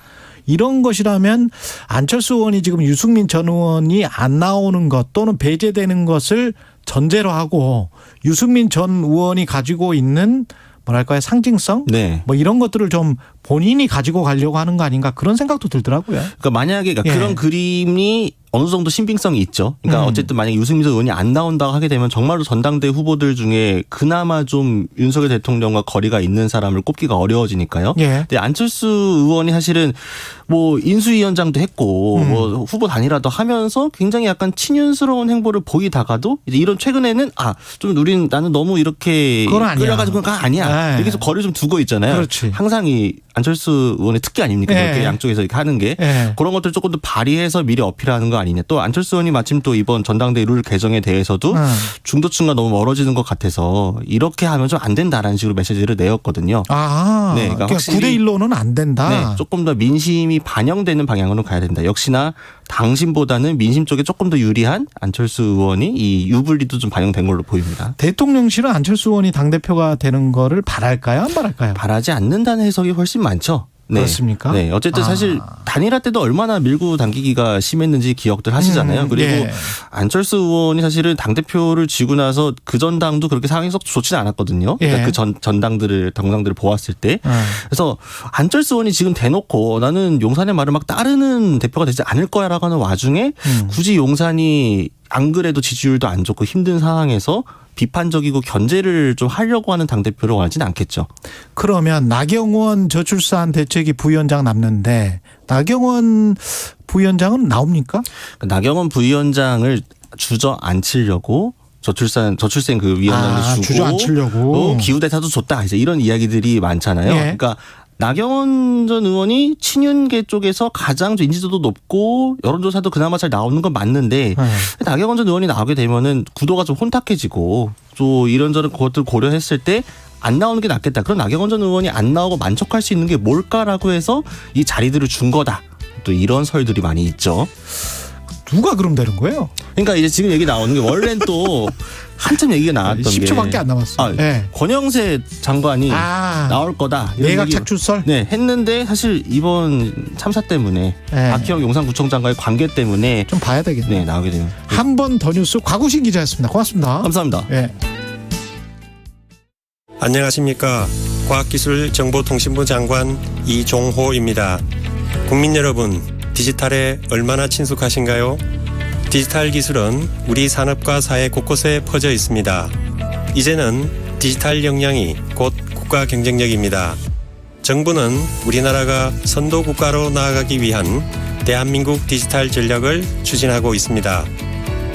이런 것이라면 안철수 의원이 지금 유승민 전 의원이 안 나오는 것 또는 배제되는 것을 전제로 하고 유승민 전 의원이 가지고 있는 뭐랄까요 상징성 네. 뭐 이런 것들을 좀 본인이 가지고 가려고 하는 거 아닌가 그런 생각도 들더라고요. 그러니까 만약에 그런 그림이 어느 정도 신빙성이 있죠. 그러니까 어쨌든 만약에 유승민 전 의원이 안 나온다고 하게 되면 정말로 전당대 후보들 중에 그나마 좀 윤석열 대통령과 거리가 있는 사람을 꼽기가 어려워지니까요. 근데 안철수 의원이 사실은 뭐 인수위원장도 했고 뭐 후보 단일화도 하면서 굉장히 약간 친윤스러운 행보를 보이다가도 이제 이런 최근에는 좀 나는 너무 이렇게 끌려가지고가 아니야. 이렇게 해서 거리 좀 두고 있잖아요. 그렇지. 항상 이 안철수 의원의 특기 아닙니까? 이렇게 양쪽에서 이렇게 하는 게 그런 것들 조금 더 발휘해서 미리 어필하는 거 아니냐. 또 안철수 의원이 마침 또 이번 전당대 룰 개정에 대해서도 중도층과 너무 멀어지는 것 같아서 이렇게 하면 좀 안 된다라는 식으로 메시지를 내었거든요. 네, 그러니까 9대 1로는 안 된다. 네, 조금 더 민심이 반영되는 방향으로 가야 된다. 역시나 당심보다는 민심 쪽에 조금 더 유리한 안철수 의원이 이 유불리도 좀 반영된 걸로 보입니다. 대통령실은 안철수 의원이 당대표가 되는 거를 바랄까요? 안 바랄까요? 바라지 않는다는 해석이 훨씬 많죠. 네. 그렇습니까? 네. 어쨌든 사실 단일화 때도 얼마나 밀고 당기기가 심했는지 기억들 하시잖아요. 그리고 안철수 의원이 사실은 당대표를 쥐고 나서 그 전당도 그렇게 상황이 썩 좋지는 않았거든요. 그러니까 그 당당들을 보았을 때. 그래서 안철수 의원이 지금 대놓고 나는 용산의 말을 막 따르는 대표가 되지 않을 거야라고 하는 와중에 굳이 용산이 안 그래도 지지율도 안 좋고 힘든 상황에서 비판적이고 견제를 좀 하려고 하는 당대표를 원하지는 않겠죠. 그러면 나경원 저출산 대책위 부위원장 남는데 나경원 부위원장은 나옵니까? 나경원 부위원장을 주저앉히려고 저출생 그 위원장을 주고 주저앉히려고 기후대타도 줬다. 이제 이런 이야기들이 많잖아요. 그러니까 나경원 전 의원이 친윤계 쪽에서 가장 인지도도 높고 여론조사도 그나마 잘 나오는 건 맞는데 나경원 전 의원이 나오게 되면은 구도가 좀 혼탁해지고 또 이런저런 것들 고려했을 때 안 나오는 게 낫겠다. 그럼 나경원 전 의원이 안 나오고 만족할 수 있는 게 뭘까라고 해서 이 자리들을 준 거다. 또 이런 설들이 많이 있죠. 누가 그럼 되는 거예요? 그러니까 이제 지금 얘기 나오는 게 원래는 또 한참 얘기가 나왔던 10초밖에 안 남았어요. 권영세 장관이 나올 거다. 내각 착출설? 네, 했는데 사실 이번 참사 때문에 박희영 용산구청장과의 관계 때문에 좀 봐야 되겠네요. 네, 나오게 되면. 한 번 더 뉴스 곽우신 기자였습니다. 고맙습니다. 감사합니다. 안녕하십니까. 과학기술정보통신부 장관 이종호입니다. 국민 여러분, 디지털에 얼마나 친숙하신가요? 디지털 기술은 우리 산업과 사회 곳곳에 퍼져 있습니다. 이제는 디지털 역량이 곧 국가 경쟁력입니다. 정부는 우리나라가 선도 국가로 나아가기 위한 대한민국 디지털 전략을 추진하고 있습니다.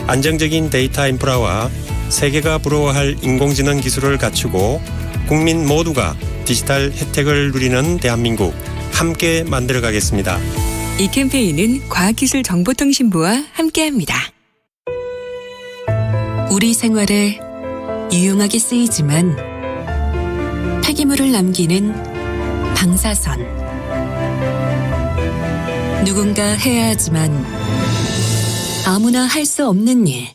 안정적인 데이터 인프라와 세계가 부러워할 인공지능 기술을 갖추고 국민 모두가 디지털 혜택을 누리는 대한민국 함께 만들어가겠습니다. 이 캠페인은 과학기술정보통신부와 함께합니다. 우리 생활에 유용하게 쓰이지만 폐기물을 남기는 방사선. 누군가 해야 하지만 아무나 할 수 없는 일.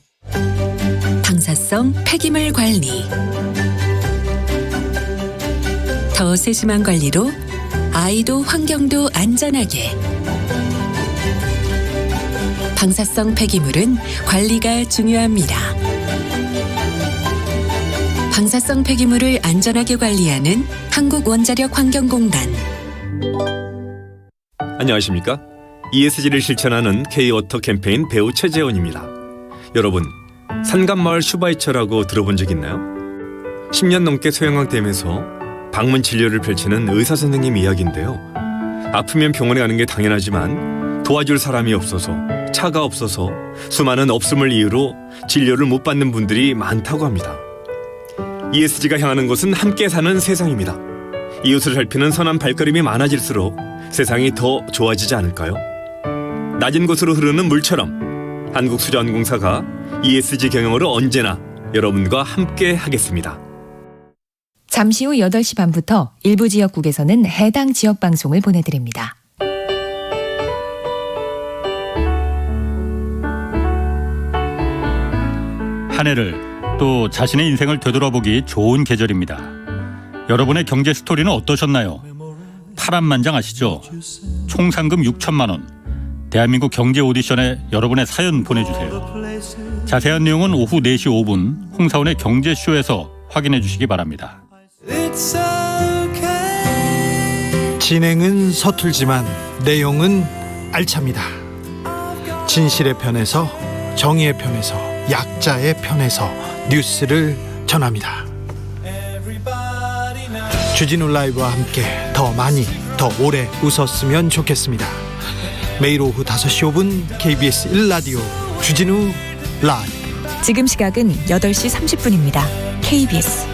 방사성 폐기물 관리. 더 세심한 관리로 아이도 환경도 안전하게. 방사성 폐기물은 관리가 중요합니다. 방사성 폐기물을 안전하게 관리하는 한국원자력환경공단. 안녕하십니까? ESG를 실천하는 K-워터 캠페인 배우 최재원입니다. 여러분, 산간마을 슈바이처라고 들어본 적 있나요? 10년 넘게 소형학댐에서 방문 진료를 펼치는 의사 선생님 이야기인데요. 아프면 병원에 가는 게 당연하지만 도와줄 사람이 없어서, 차가 없어서 수많은 없음을 이유로 진료를 못 받는 분들이 많다고 합니다. ESG가 향하는 곳은 함께 사는 세상입니다. 이웃을 살피는 선한 발걸음이 많아질수록 세상이 더 좋아지지 않을까요? 낮은 곳으로 흐르는 물처럼 한국수자원공사가 ESG 경영으로 언제나 여러분과 함께 하겠습니다. 잠시 후 8시 반부터 일부 지역국에서는 해당 지역 방송을 보내드립니다. 한 해를 또 자신의 인생을 되돌아보기 좋은 계절입니다. 여러분의 경제 스토리는 어떠셨나요? 파란만장하시죠? 총 상금 6천만 원. 대한민국 경제 오디션에 여러분의 사연 보내주세요. 자세한 내용은 오후 4시 5분 홍사원의 경제쇼에서 확인해 주시기 바랍니다. 진행은 서툴지만 내용은 알찹니다. 진실의 편에서, 정의의 편에서, 약자의 편에서 뉴스를 전합니다. 주진우 라이브와 함께 더 많이, 더 오래 웃었으면 좋겠습니다. 매일 오후 5시 5분 KBS 1라디오 주진우 라이브. 지금 시각은 8시 30분입니다. KBS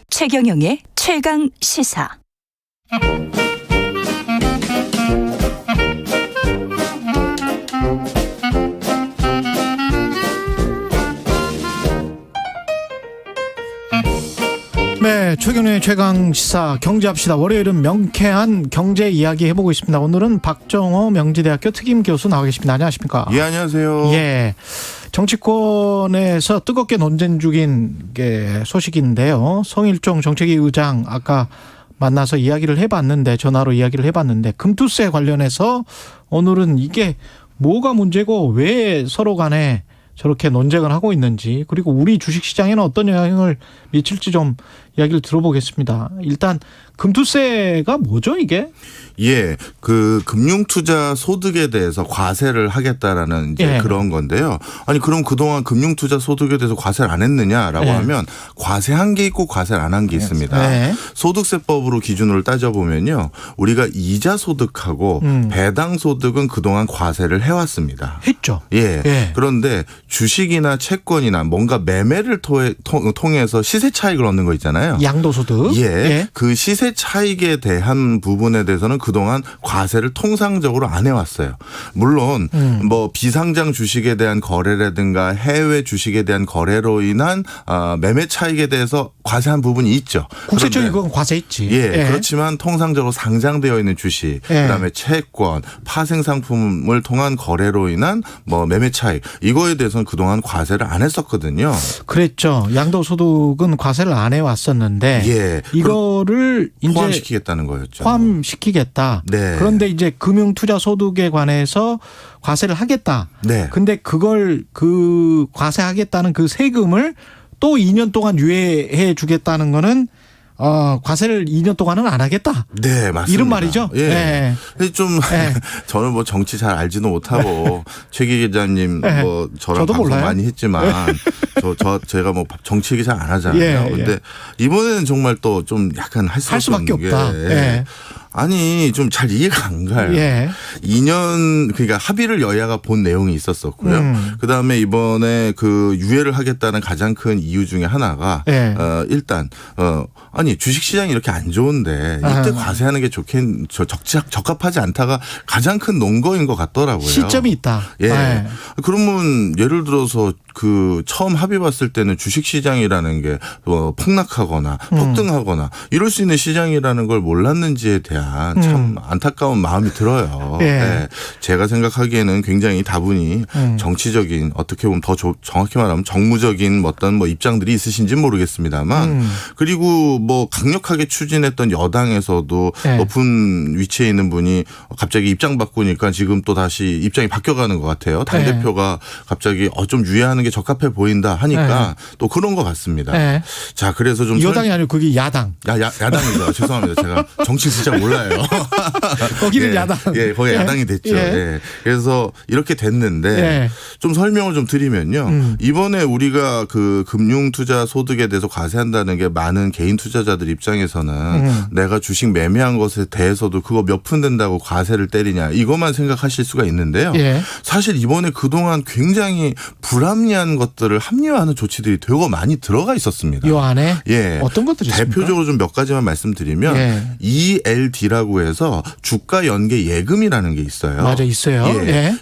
최경영의 최강 시사. 네, 최경영의 최강 시사 경제합시다. 월요일은 명쾌한 경제 이야기 해보고 있습니다. 오늘은 박정호 명지대학교 특임 교수 나와 계십니다. 안녕하십니까? 예, 안녕하세요. 예. 정치권에서 뜨겁게 논쟁 중인 게 소식인데요. 성일종 정책위 의장 아까 만나서 이야기를 해봤는데, 전화로 이야기를 해봤는데, 금투세 관련해서 오늘은 이게 뭐가 문제고 왜 서로 간에 저렇게 논쟁을 하고 있는지, 그리고 우리 주식시장에는 어떤 영향을 미칠지 좀 이야기를 들어보겠습니다. 일단 금투세가 뭐죠, 이게? 예, 그 금융투자 소득에 대해서 과세를 하겠다라는 이제 그런 건데요. 아니 그럼 그동안 금융투자 소득에 대해서 과세를 안 했느냐라고 하면 과세한 게 있고 과세를 안 한 게 있습니다. 소득세법으로 기준으로 따져보면요, 우리가 이자 소득하고 배당 소득은 그동안 과세를 해왔습니다. 했죠. 예. 그런데 주식이나 채권이나 뭔가 매매를 통해서 시세 차익을 얻는 거 있잖아요. 양도소득. 예. 그 시세 차익에 대한 부분에 대해서는 그동안 과세를 통상적으로 안 해왔어요. 물론 뭐 비상장 주식에 대한 거래라든가 해외 주식에 대한 거래로 인한 매매 차익에 대해서 과세한 부분이 있죠. 국세청이 그건 과세 있지. 예. 그렇지만 통상적으로 상장되어 있는 주식, 그다음에 채권, 파생 상품을 통한 거래로 인한 뭐 매매 차익, 이거에 대해서는 그동안 과세를 안 했었거든요. 그랬죠. 양도소득은 과세를 안 해왔었는데 이거를 이제 포함시키겠다는 거였죠. 포함시키겠다. 그런데 이제 금융투자 소득에 관해서 과세를 하겠다. 근데 그걸 그 과세하겠다는 그 세금을 또 2년 동안 유예해 주겠다는 거는 과세를 2년 동안은 안 하겠다. 네, 맞습니다. 이런 말이죠. 예. 좀 저는 뭐 정치 잘 알지도 못하고 최 기자님 뭐 저랑 방송 몰라요? 많이 했지만 제가 뭐 정치 얘기 잘 안 하잖아요. 근데 이번에는 정말 또 좀 약간 할 수밖에 없다. 아니 좀 잘 이해가 안 가요. 2년 그러니까 합의를 여야가 본 내용이 있었었고요. 그다음에 이번에 그 유예를 하겠다는 가장 큰 이유 중에 하나가 일단 아니 주식시장이 이렇게 안 좋은데 이때 과세하는 게 적합하지 않다가 가장 큰 논거인 것 같더라고요. 시점이 있다. 그러면 예를 들어서 그 처음 합의 봤을 때는 주식시장이라는 게 폭락하거나 폭등하거나 이럴 수 있는 시장이라는 걸 몰랐는지에 대한 참 안타까운 마음이 들어요. 제가 생각하기에는 굉장히 다분히 정치적인, 어떻게 보면 더 정확히 말하면 정무적인 어떤 뭐 입장들이 있으신지는 모르겠습니다만 그리고 뭐 강력하게 추진했던 여당에서도 높은 위치에 있는 분이 갑자기 입장 바꾸니까 지금 또 다시 입장이 바뀌어가는 것 같아요. 당대표가 갑자기 좀 유예하는 게 적합해 보인다 하니까 또 그런 것 같습니다. 자, 그래서 좀 여당이 아니고 그게 야당. 야당이죠. 죄송합니다. 제가 정치 진짜 몰라요. 거기는 야당. 거기 야당이 됐죠. 그래서 이렇게 됐는데 좀 설명을 좀 드리면요. 이번에 우리가 그 금융투자 소득에 대해서 과세한다는 게 많은 개인 투자자들 입장에서는 내가 주식 매매한 것에 대해서도 그거 몇 푼 된다고 과세를 때리냐 이것만 생각하실 수가 있는데요. 사실 이번에 그동안 굉장히 불합리한 것들을 합리화하는 조치들이 되게 많이 들어가 있었습니다. 이 안에 어떤 것들이 있습니까? 대표적으로 좀 몇 가지만 말씀드리면 ELD라고 해서 주가 연계 예금이라는 게 있어요. 맞아, 있어요.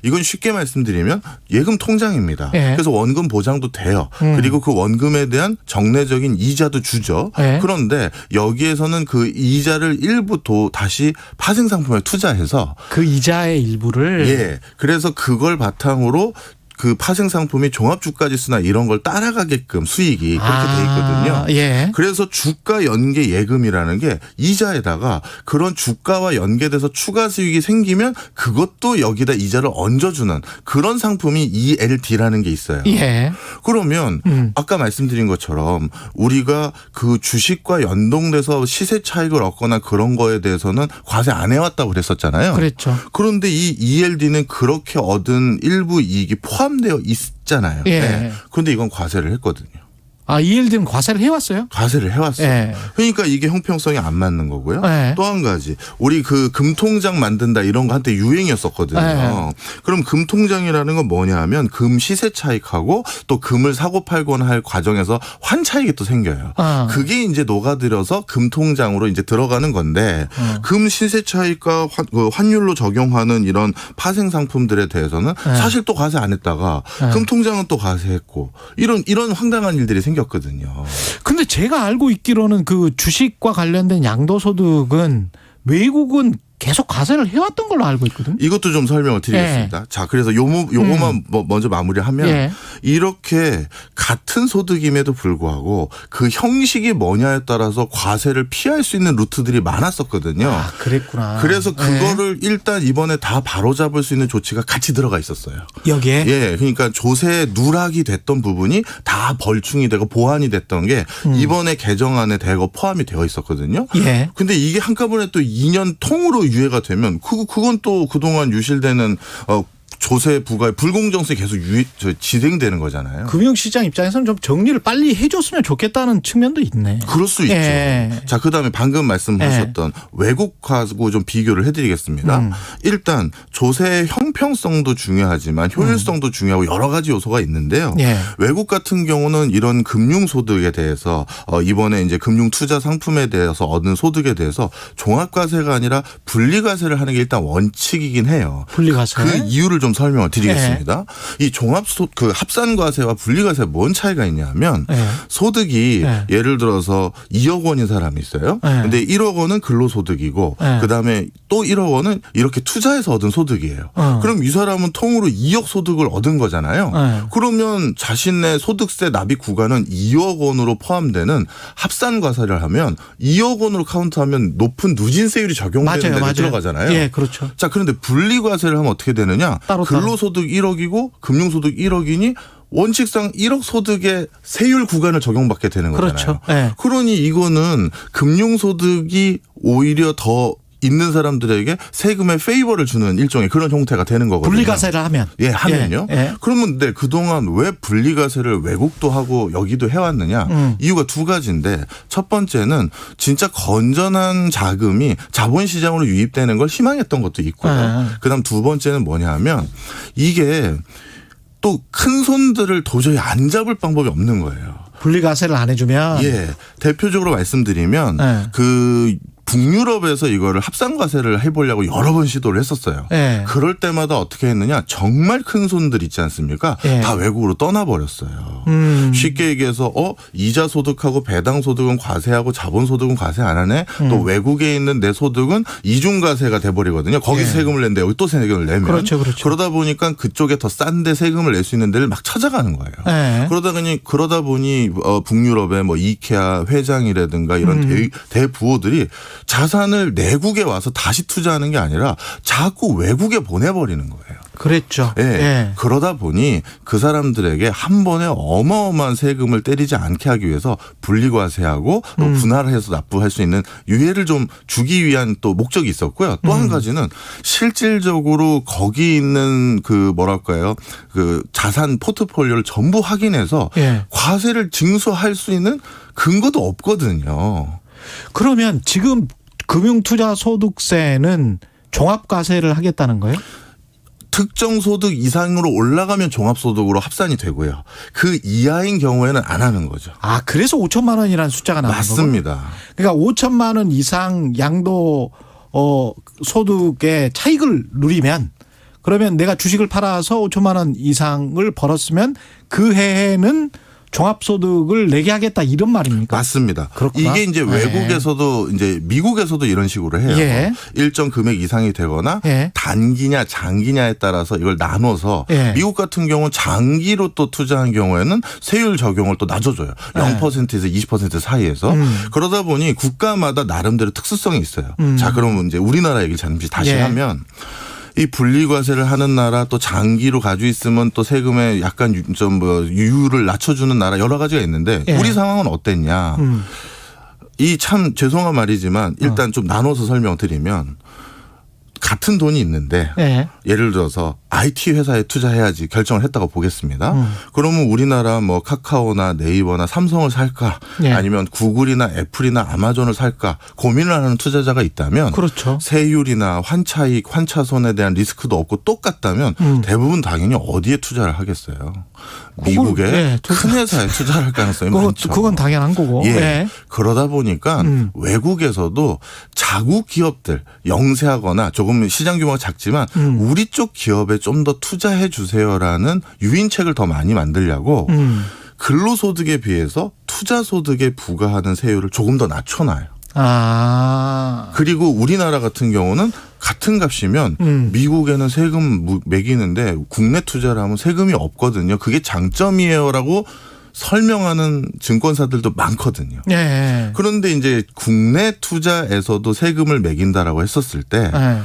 이건 쉽게 말씀드리면 예금 통장입니다. 그래서 원금 보장도 돼요. 그리고 그 원금에 대한 정례적인 이자도 주죠. 그런데 여기에서는 그 이자를 일부 다시 파생 상품에 투자해서 그 이자의 일부를 그래서 그걸 바탕으로 그 파생 상품이 종합주가지수나 이런 걸 따라가게끔 수익이 그렇게 돼 있거든요. 예. 그래서 주가 연계 예금이라는 게 이자에다가 그런 주가와 연계돼서 추가 수익이 생기면 그것도 여기다 이자를 얹어주는 그런 상품이 ELD라는 게 있어요. 예. 그러면 아까 말씀드린 것처럼 우리가 그 주식과 연동돼서 시세 차익을 얻거나 그런 거에 대해서는 과세 안 해왔다고 그랬었잖아요. 그랬죠. 그런데 이 ELD는 그렇게 얻은 일부 이익이 포함되어 있잖아요. 예. 네. 그런데 이건 과세를 했거든요. 아, ELD는 과세를 해왔어요? 과세를 해왔어요. 예. 그러니까 이게 형평성이 안 맞는 거고요. 예. 또 한 가지 우리 그 금통장 만든다 이런 거 한때 유행이었었거든요. 예. 그럼 금통장이라는 건 뭐냐 하면 금 시세 차익하고 또 금을 사고 팔거나 할 과정에서 환차익이 또 생겨요. 그게 이제 녹아들어서 금통장으로 이제 들어가는 건데 금 시세 차익과 환율로 적용하는 이런 파생 상품들에 대해서는 예. 사실 또 과세 안 했다가 예. 금통장은 또 과세했고 이런 황당한 일들이 생겼거든요. 근데 제가 알고 있기로는 그 주식과 관련된 양도소득은 외국은 계속 과세를 해왔던 걸로 알고 있거든요. 이것도 좀 설명을 드리겠습니다. 예. 자, 그래서 요거만 먼저 마무리하면 예. 이렇게 같은 소득임에도 불구하고 그 형식이 뭐냐에 따라서 과세를 피할 수 있는 루트들이 많았었거든요. 아, 그랬구나. 그래서 그거를 일단 이번에 다 바로잡을 수 있는 조치가 같이 들어가 있었어요. 여기에? 예. 그러니까 조세 누락이 됐던 부분이 다 벌충이 되고 보완이 됐던 게 이번에 개정안에 대거 포함이 되어 있었거든요. 예. 근데 이게 한꺼번에 또 2년 통으로 유예가 되면 그건 또 그동안 유실되는 조세 부과의 불공정성이 계속 진행되는 거잖아요. 금융시장 입장에서는 좀 정리를 빨리 해줬으면 좋겠다는 측면도 있네. 그럴 수 있죠. 예. 자, 그다음에 방금 말씀하셨던 외국하고 좀 비교를 해드리겠습니다. 일단 조세 형평성도 중요하지만 효율성도 중요하고 여러 가지 요소가 있는데요. 예. 외국 같은 경우는 이런 금융소득에 대해서 이번에 이제 금융투자 상품에 대해서 얻은 소득에 대해서 종합과세가 아니라 분리과세를 하는 게 일단 원칙이긴 해요. 분리과세. 그 이유를 좀 설명을 드리겠습니다. 이 그 합산과세와 분리과세 뭔 차이가 있냐면 소득이 예를 들어서 2억 원인 사람이 있어요. 근데 1억 원은 근로소득이고 그다음에 또 1억 원은 이렇게 투자해서 얻은 소득이에요. 그럼 이 사람은 통으로 2억 소득을 얻은 거잖아요. 그러면 자신의 소득세 납입 구간은 2억 원으로 포함되는 합산과세를 하면 2억 원으로 카운트하면 높은 누진세율이 적용되는 데가 들어가잖아요. 예, 그렇죠. 자, 그런데 분리과세를 하면 어떻게 되느냐? 근로소득 1억이고 금융소득 1억이니 원칙상 1억 소득의 세율 구간을 적용받게 되는 거잖아요. 그렇죠. 네. 그러니 이거는 금융소득이 오히려 더 있는 사람들에게 세금의 페이버를 주는 일종의 그런 형태가 되는 거거든요. 분리과세를 하면. 예, 하면요. 예. 그러면 근데 그동안 왜 분리과세를 외국도 하고 여기도 해왔느냐. 이유가 두 가지인데 첫 번째는 진짜 건전한 자금이 자본시장으로 유입되는 걸 희망했던 것도 있고요. 그다음 두 번째는 뭐냐 하면 이게 또 큰 손들을 도저히 안 잡을 방법이 없는 거예요. 분리과세를 안 해주면. 예. 대표적으로 말씀드리면 그 북유럽에서 이거를 합산과세를 해보려고 여러 번 시도를 했었어요. 네. 그럴 때마다 어떻게 했느냐. 정말 큰 손들 있지 않습니까? 네. 다 외국으로 떠나버렸어요. 쉽게 얘기해서 이자 소득하고 배당 소득은 과세하고 자본 소득은 과세 안 하네. 또 외국에 있는 내 소득은 이중과세가 돼버리거든요. 거기서 세금을 낸데 여기 또 세금을 내면. 그렇죠, 그렇죠. 그러다 보니까 그쪽에 더 싼데 세금을 낼 수 있는 데를 막 찾아가는 거예요. 네. 그러다 보니 북유럽의 뭐 이케아 회장이라든가 이런 대부호들이 자산을 내국에 와서 다시 투자하는 게 아니라 자꾸 외국에 보내버리는 거예요. 그랬죠. 예. 예. 그러다 보니 그 사람들에게 한 번에 어마어마한 세금을 때리지 않게 하기 위해서 분리과세하고 또 분할해서 납부할 수 있는 유예를 좀 주기 위한 또 목적이 있었고요. 또 한 가지는 실질적으로 거기 있는 그 뭐랄까요. 그 자산 포트폴리오를 전부 확인해서 과세를 징수할 수 있는 근거도 없거든요. 그러면 지금 금융투자소득세는 종합과세를 하겠다는 거예요? 특정 소득 이상으로 올라가면 종합소득으로 합산이 되고요. 그 이하인 경우에는 안 하는 거죠. 아, 그래서 5천만 원이라는 숫자가 나온 거고? 맞습니다. 그러니까 5천만 원 이상 양도 소득의 차익을 누리면 그러면 내가 주식을 팔아서 5천만 원 이상을 벌었으면 그 해에는 종합소득을 내게 하겠다 이런 말입니까? 맞습니다. 그렇구나. 이게 이제 외국에서도 이제 미국에서도 이런 식으로 해요. 예. 일정 금액 이상이 되거나 예. 단기냐 장기냐에 따라서 이걸 나눠서 예. 미국 같은 경우는 장기로 또 투자한 경우에는 세율 적용을 또 낮춰줘요. 0%에서 20% 사이에서. 그러다 보니 국가마다 나름대로 특수성이 있어요. 자, 그러면 이제 우리나라 얘기를 잠시 다시 예. 하면 이 분리과세를 하는 나라 또 장기로 가지고 있으면 또 세금에 약간 좀 뭐 유율을 낮춰주는 나라 여러 가지가 있는데 예. 우리 상황은 어땠냐. 이 참 죄송한 말이지만 일단 좀 나눠서 설명드리면 같은 돈이 있는데 예. 예를 들어서 IT 회사에 투자해야지 결정을 했다고 보겠습니다. 그러면 우리나라 뭐 카카오나 네이버나 삼성을 살까 예. 아니면 구글이나 애플이나 아마존을 살까 고민을 하는 투자자가 있다면 그렇죠. 세율이나 환차익, 환차손에 대한 리스크도 없고 똑같다면 대부분 당연히 어디에 투자를 하겠어요. 미국의 예, 큰 회사에 투자를 할 가능성이 많죠. 그건 당연한 거고. 예. 예. 그러다 보니까 외국에서도 자국 기업들 영세하거나 조금 시장 규모가 작지만 우리 쪽 기업에 좀 더 투자해 주세요라는 유인책을 더 많이 만들려고 근로소득에 비해서 투자소득에 부과하는 세율을 조금 더 낮춰놔요. 그리고 우리나라 같은 경우는 같은 값이면 미국에는 세금 매기는데 국내 투자를 하면 세금이 없거든요. 그게 장점이에요라고 설명하는 증권사들도 많거든요. 예. 그런데 이제 국내 투자에서도 세금을 매긴다라고 했었을 때 예.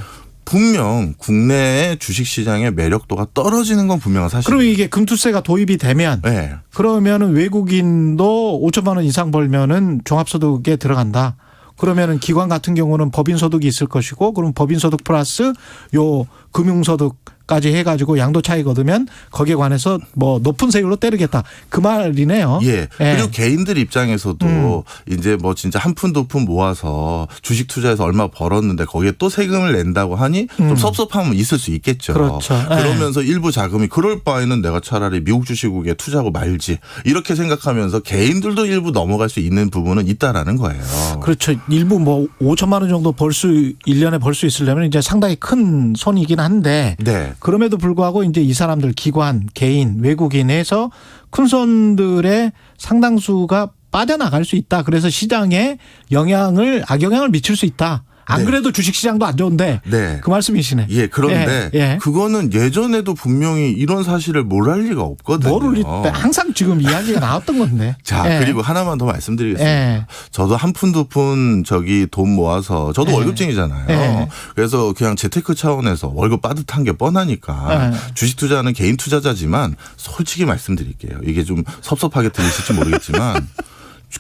분명 국내의 주식시장의 매력도가 떨어지는 건 분명한 사실이에요. 그럼 이게 금투세가 도입이 되면 네. 그러면은 외국인도 5천만 원 이상 벌면은 종합소득에 들어간다. 그러면은 기관 같은 경우는 법인소득이 있을 것이고 그럼 법인소득 플러스 요 금융소득까지 해가지고 양도 차익 얻으면 거기에 관해서 뭐 높은 세율로 때리겠다. 그 말이네요. 예. 예. 그리고 개인들 입장에서도 이제 뭐 진짜 한 푼 두 푼 모아서 주식 투자해서 얼마 벌었는데 거기에 또 세금을 낸다고 하니 좀 섭섭함은 있을 수 있겠죠. 그렇죠. 그러면서 일부 자금이 그럴 바에는 내가 차라리 미국 주식국에 투자하고 말지 이렇게 생각하면서 개인들도 일부 넘어갈 수 있는 부분은 있다라는 거예요. 그렇죠. 일부 뭐 5천만 원 정도 1년에 벌 수 있으려면 이제 상당히 큰 손이긴 한데 네. 그럼에도 불구하고 이제 이 사람들 기관, 개인, 외국인에서 큰 손들의 상당수가 빠져나갈 수 있다. 그래서 시장에 악영향을 미칠 수 있다. 안 그래도 주식시장도 안 좋은데 네. 그 말씀이시네. 예, 그런데 예. 그거는 예전에도 분명히 이런 사실을 모를 리가 없거든요. 모를 때 항상 지금 이야기가 나왔던 건데. 자, 예. 그리고 하나만 더 말씀드리겠습니다. 예. 저도 한 푼 두 푼 저기 돈 모아서 저도 월급쟁이잖아요. 예. 그래서 그냥 재테크 차원에서 월급 빠듯한 게 뻔하니까 주식 투자는 개인 투자자지만 솔직히 말씀드릴게요. 이게 좀 섭섭하게 들리실지 모르겠지만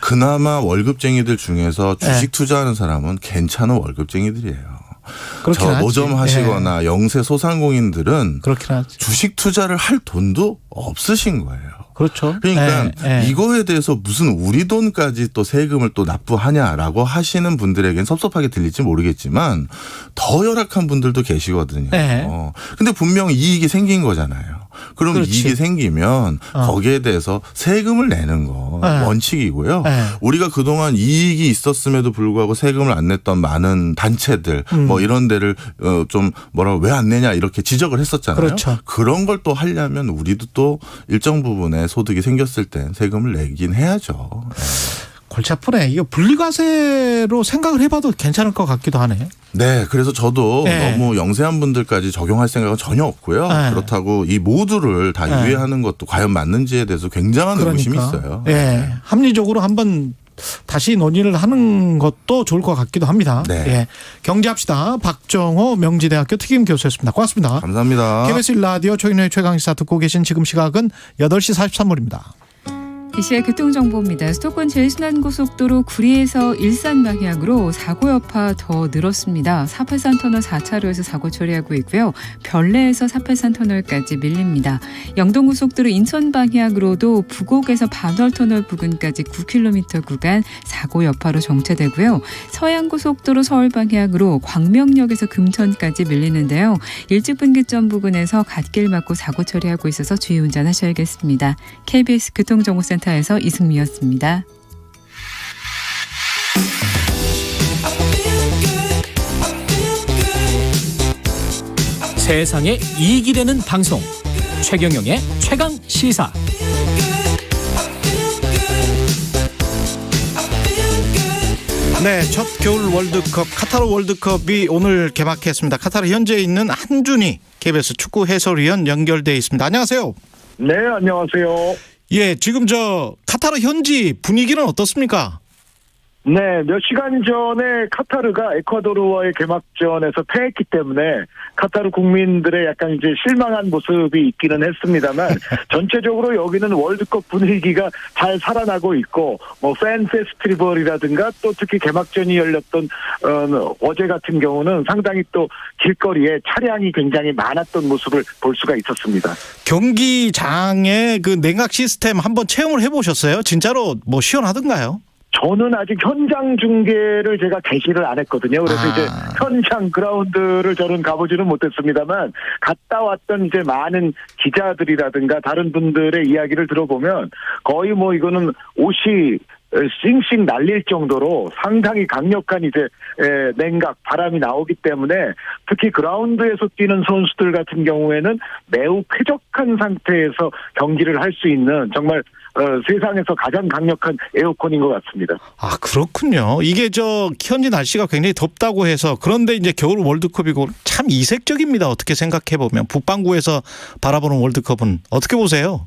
그나마 월급쟁이들 중에서 주식 투자하는 사람은 괜찮은 월급쟁이들이에요. 저 노점 하시거나 영세 소상공인들은 주식 투자를 할 돈도 없으신 거예요. 그렇죠. 그러니까 이거에 대해서 무슨 우리 돈까지 또 세금을 또 납부하냐라고 하시는 분들에겐 섭섭하게 들릴지 모르겠지만 더 열악한 분들도 계시거든요. 근데 분명 이익이 생긴 거잖아요. 그럼 그렇지. 이익이 생기면 거기에 대해서 세금을 내는 거 원칙이고요. 우리가 그동안 이익이 있었음에도 불구하고 세금을 안 냈던 많은 단체들 뭐 이런 데를 좀 왜 안 내냐 이렇게 지적을 했었잖아요. 그렇죠. 그런 걸 또 하려면 우리도 또 일정 부분의 소득이 생겼을 땐 세금을 내긴 해야죠. 골치 아프네. 이거 분리과세로 생각을 해봐도 괜찮을 것 같기도 하네. 네. 그래서 저도 너무 영세한 분들까지 적용할 생각은 전혀 없고요. 그렇다고 이 모두를 다 유예하는 것도 과연 맞는지에 대해서 굉장한 의구심이 있어요. 예. 합리적으로 한번 다시 논의를 하는 것도 좋을 것 같기도 합니다. 네. 예. 경제합시다. 박정호 명지대학교 특임 교수였습니다. 고맙습니다. 감사합니다. KBS 1라디오 최경영의 최강시사 듣고 계신 지금 시각은 8시 43분입니다. 이 시각 교통정보입니다. 수도권 제일순환고속도로 구리에서 일산 방향으로 사고 여파 더 늘었습니다. 사팔산 터널 4차로에서 사고 처리하고 있고요. 별내에서 사팔산 터널까지 밀립니다. 영동고속도로 인천 방향으로도 부곡에서 반월터널 부근까지 9km 구간 사고 여파로 정체되고요. 서양고속도로 서울 방향으로 광명역에서 금천까지 밀리는데요. 일찍분기점 부근에서 갓길 막고 사고 처리하고 있어서 주의 운전하셔야겠습니다. KBS 교통정보센터 에서 이승미였습니다. 세상에 이익이 되는 방송 최경영의 최강 시사. 네, 첫 겨울 월드컵 카타르 월드컵이 오늘 개막했습니다. 카타르 현지에 있는 한준희 KBS 축구 해설위원 연결돼 있습니다. 안녕하세요. 네, 안녕하세요. 예, 지금 저 카타르 현지 분위기는 어떻습니까? 네, 몇 시간 전에 카타르가 에콰도르와의 개막전에서 패했기 때문에 카타르 국민들의 약간 이제 실망한 모습이 있기는 했습니다만 전체적으로 여기는 월드컵 분위기가 잘 살아나고 있고 뭐 팬 페스티벌이라든가 또 특히 개막전이 열렸던 어제 같은 경우는 상당히 또 길거리에 차량이 굉장히 많았던 모습을 볼 수가 있었습니다. 경기장의 그 냉각 시스템 한번 체험을 해보셨어요? 진짜로 뭐 시원하던가요? 저는 아직 현장 중계를 제가 개시를 안 했거든요. 그래서 이제 현장 그라운드를 저는 가보지는 못했습니다만 갔다 왔던 이제 많은 기자들이라든가 다른 분들의 이야기를 들어보면 거의 뭐 이거는 옷이 싱싱 날릴 정도로 상당히 강력한 이제 냉각 바람이 나오기 때문에 특히 그라운드에서 뛰는 선수들 같은 경우에는 매우 쾌적한 상태에서 경기를 할 수 있는 정말 세상에서 가장 강력한 에어컨인 것 같습니다. 아, 그렇군요. 이게 저 현지 날씨가 굉장히 덥다고 해서 그런데 이제 겨울 월드컵이고 참 이색적입니다. 어떻게 생각해 보면 북반구에서 바라보는 월드컵은 어떻게 보세요?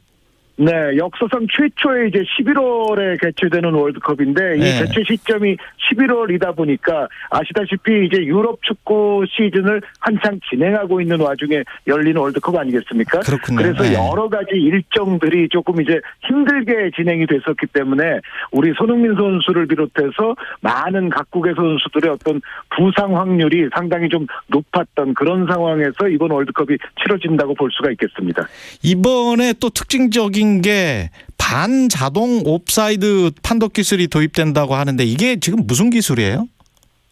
네, 역사상 최초의 이제 11월에 개최되는 월드컵인데 이 개최 시점이 11월이다 보니까 아시다시피 이제 유럽 축구 시즌을 한창 진행하고 있는 와중에 열리는 월드컵 아니겠습니까? 그렇군요. 그래서 여러 가지 일정들이 조금 이제 힘들게 진행이 됐었기 때문에 우리 손흥민 선수를 비롯해서 많은 각국의 선수들의 어떤 부상 확률이 상당히 좀 높았던 그런 상황에서 이번 월드컵이 치러진다고 볼 수가 있겠습니다. 이번에 또 특징적인 게 반자동 옵사이드 판독 기술이 도입된다고 하는데 이게 지금 무슨 기술이에요?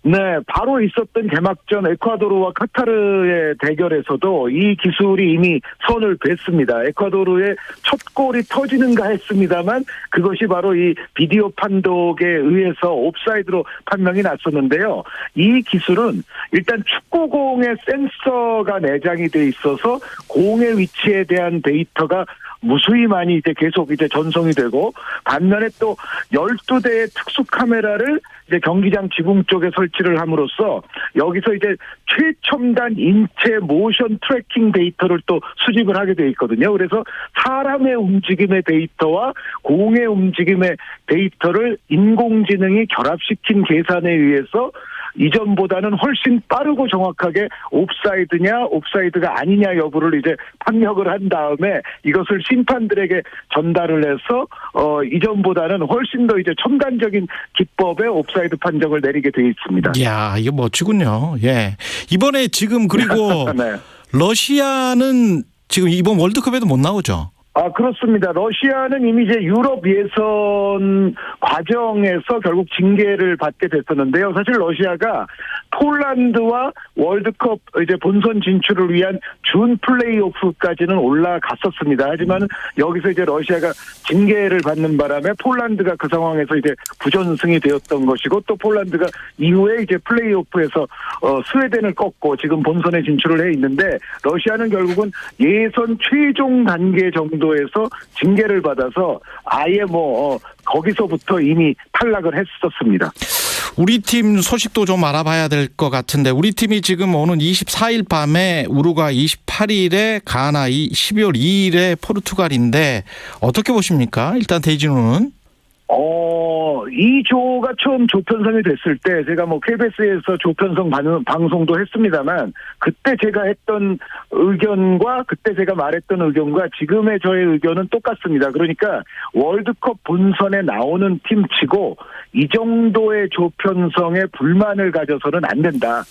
네, 바로 있었던 개막전 에콰도르와 카타르의 대결에서도 이 기술이 이미 선을 뱄습니다. 에콰도르의 첫 골이 터지는가 했습니다만 그것이 바로 이 비디오 판독에 의해서 옵사이드로 판명이 났었는데요. 이 기술은 일단 축구공에 센서가 내장이 돼 있어서 공의 위치에 대한 데이터가 무수히 많이 이제 계속 이제 전송이 되고 반면에 또 12대의 특수 카메라를 이제 경기장 지붕 쪽에 설치를 함으로써 여기서 이제 최첨단 인체 모션 트래킹 데이터를 또 수집을 하게 돼 있거든요. 그래서 사람의 움직임의 데이터와 공의 움직임의 데이터를 인공지능이 결합시킨 계산에 의해서 이전보다는 훨씬 빠르고 정확하게 옵사이드냐 옵사이드가 아니냐 여부를 이제 판명을 한 다음에 이것을 심판들에게 전달을 해서 이전보다는 훨씬 더 이제 첨단적인 기법의 옵사이드 판정을 내리게 돼 있습니다. 이야, 이거 멋지군요. 예. 이번에 지금 그리고 네. 러시아는 지금 이번 월드컵에도 못 나오죠? 아, 그렇습니다. 러시아는 이미 이제 유럽 예선 과정에서 결국 징계를 받게 됐었는데요. 사실 러시아가 폴란드와 월드컵 이제 본선 진출을 위한 준 플레이오프까지는 올라갔었습니다. 하지만 여기서 이제 러시아가 징계를 받는 바람에 폴란드가 그 상황에서 이제 부전승이 되었던 것이고 또 폴란드가 이후에 이제 플레이오프에서 스웨덴을 꺾고 지금 본선에 진출을 해 있는데 러시아는 결국은 예선 최종 단계 정도에서 징계를 받아서 아예 거기서부터 이미 탈락을 했었습니다. 우리 팀 소식도 좀 알아봐야 될 것 같은데 우리 팀이 지금 오는 24일 밤에 우루과이 28일에 가나 12월 2일에 포르투갈인데 어떻게 보십니까? 일단 대진우는? 이 조가 처음 조편성이 됐을 때 제가 KBS에서 조편성 방송도 했습니다만 그때 제가 했던 의견과 그때 제가 말했던 의견과 지금의 저의 의견은 똑같습니다. 그러니까 월드컵 본선에 나오는 팀치고 이 정도의 조편성에 불만을 가져서는 안 된다.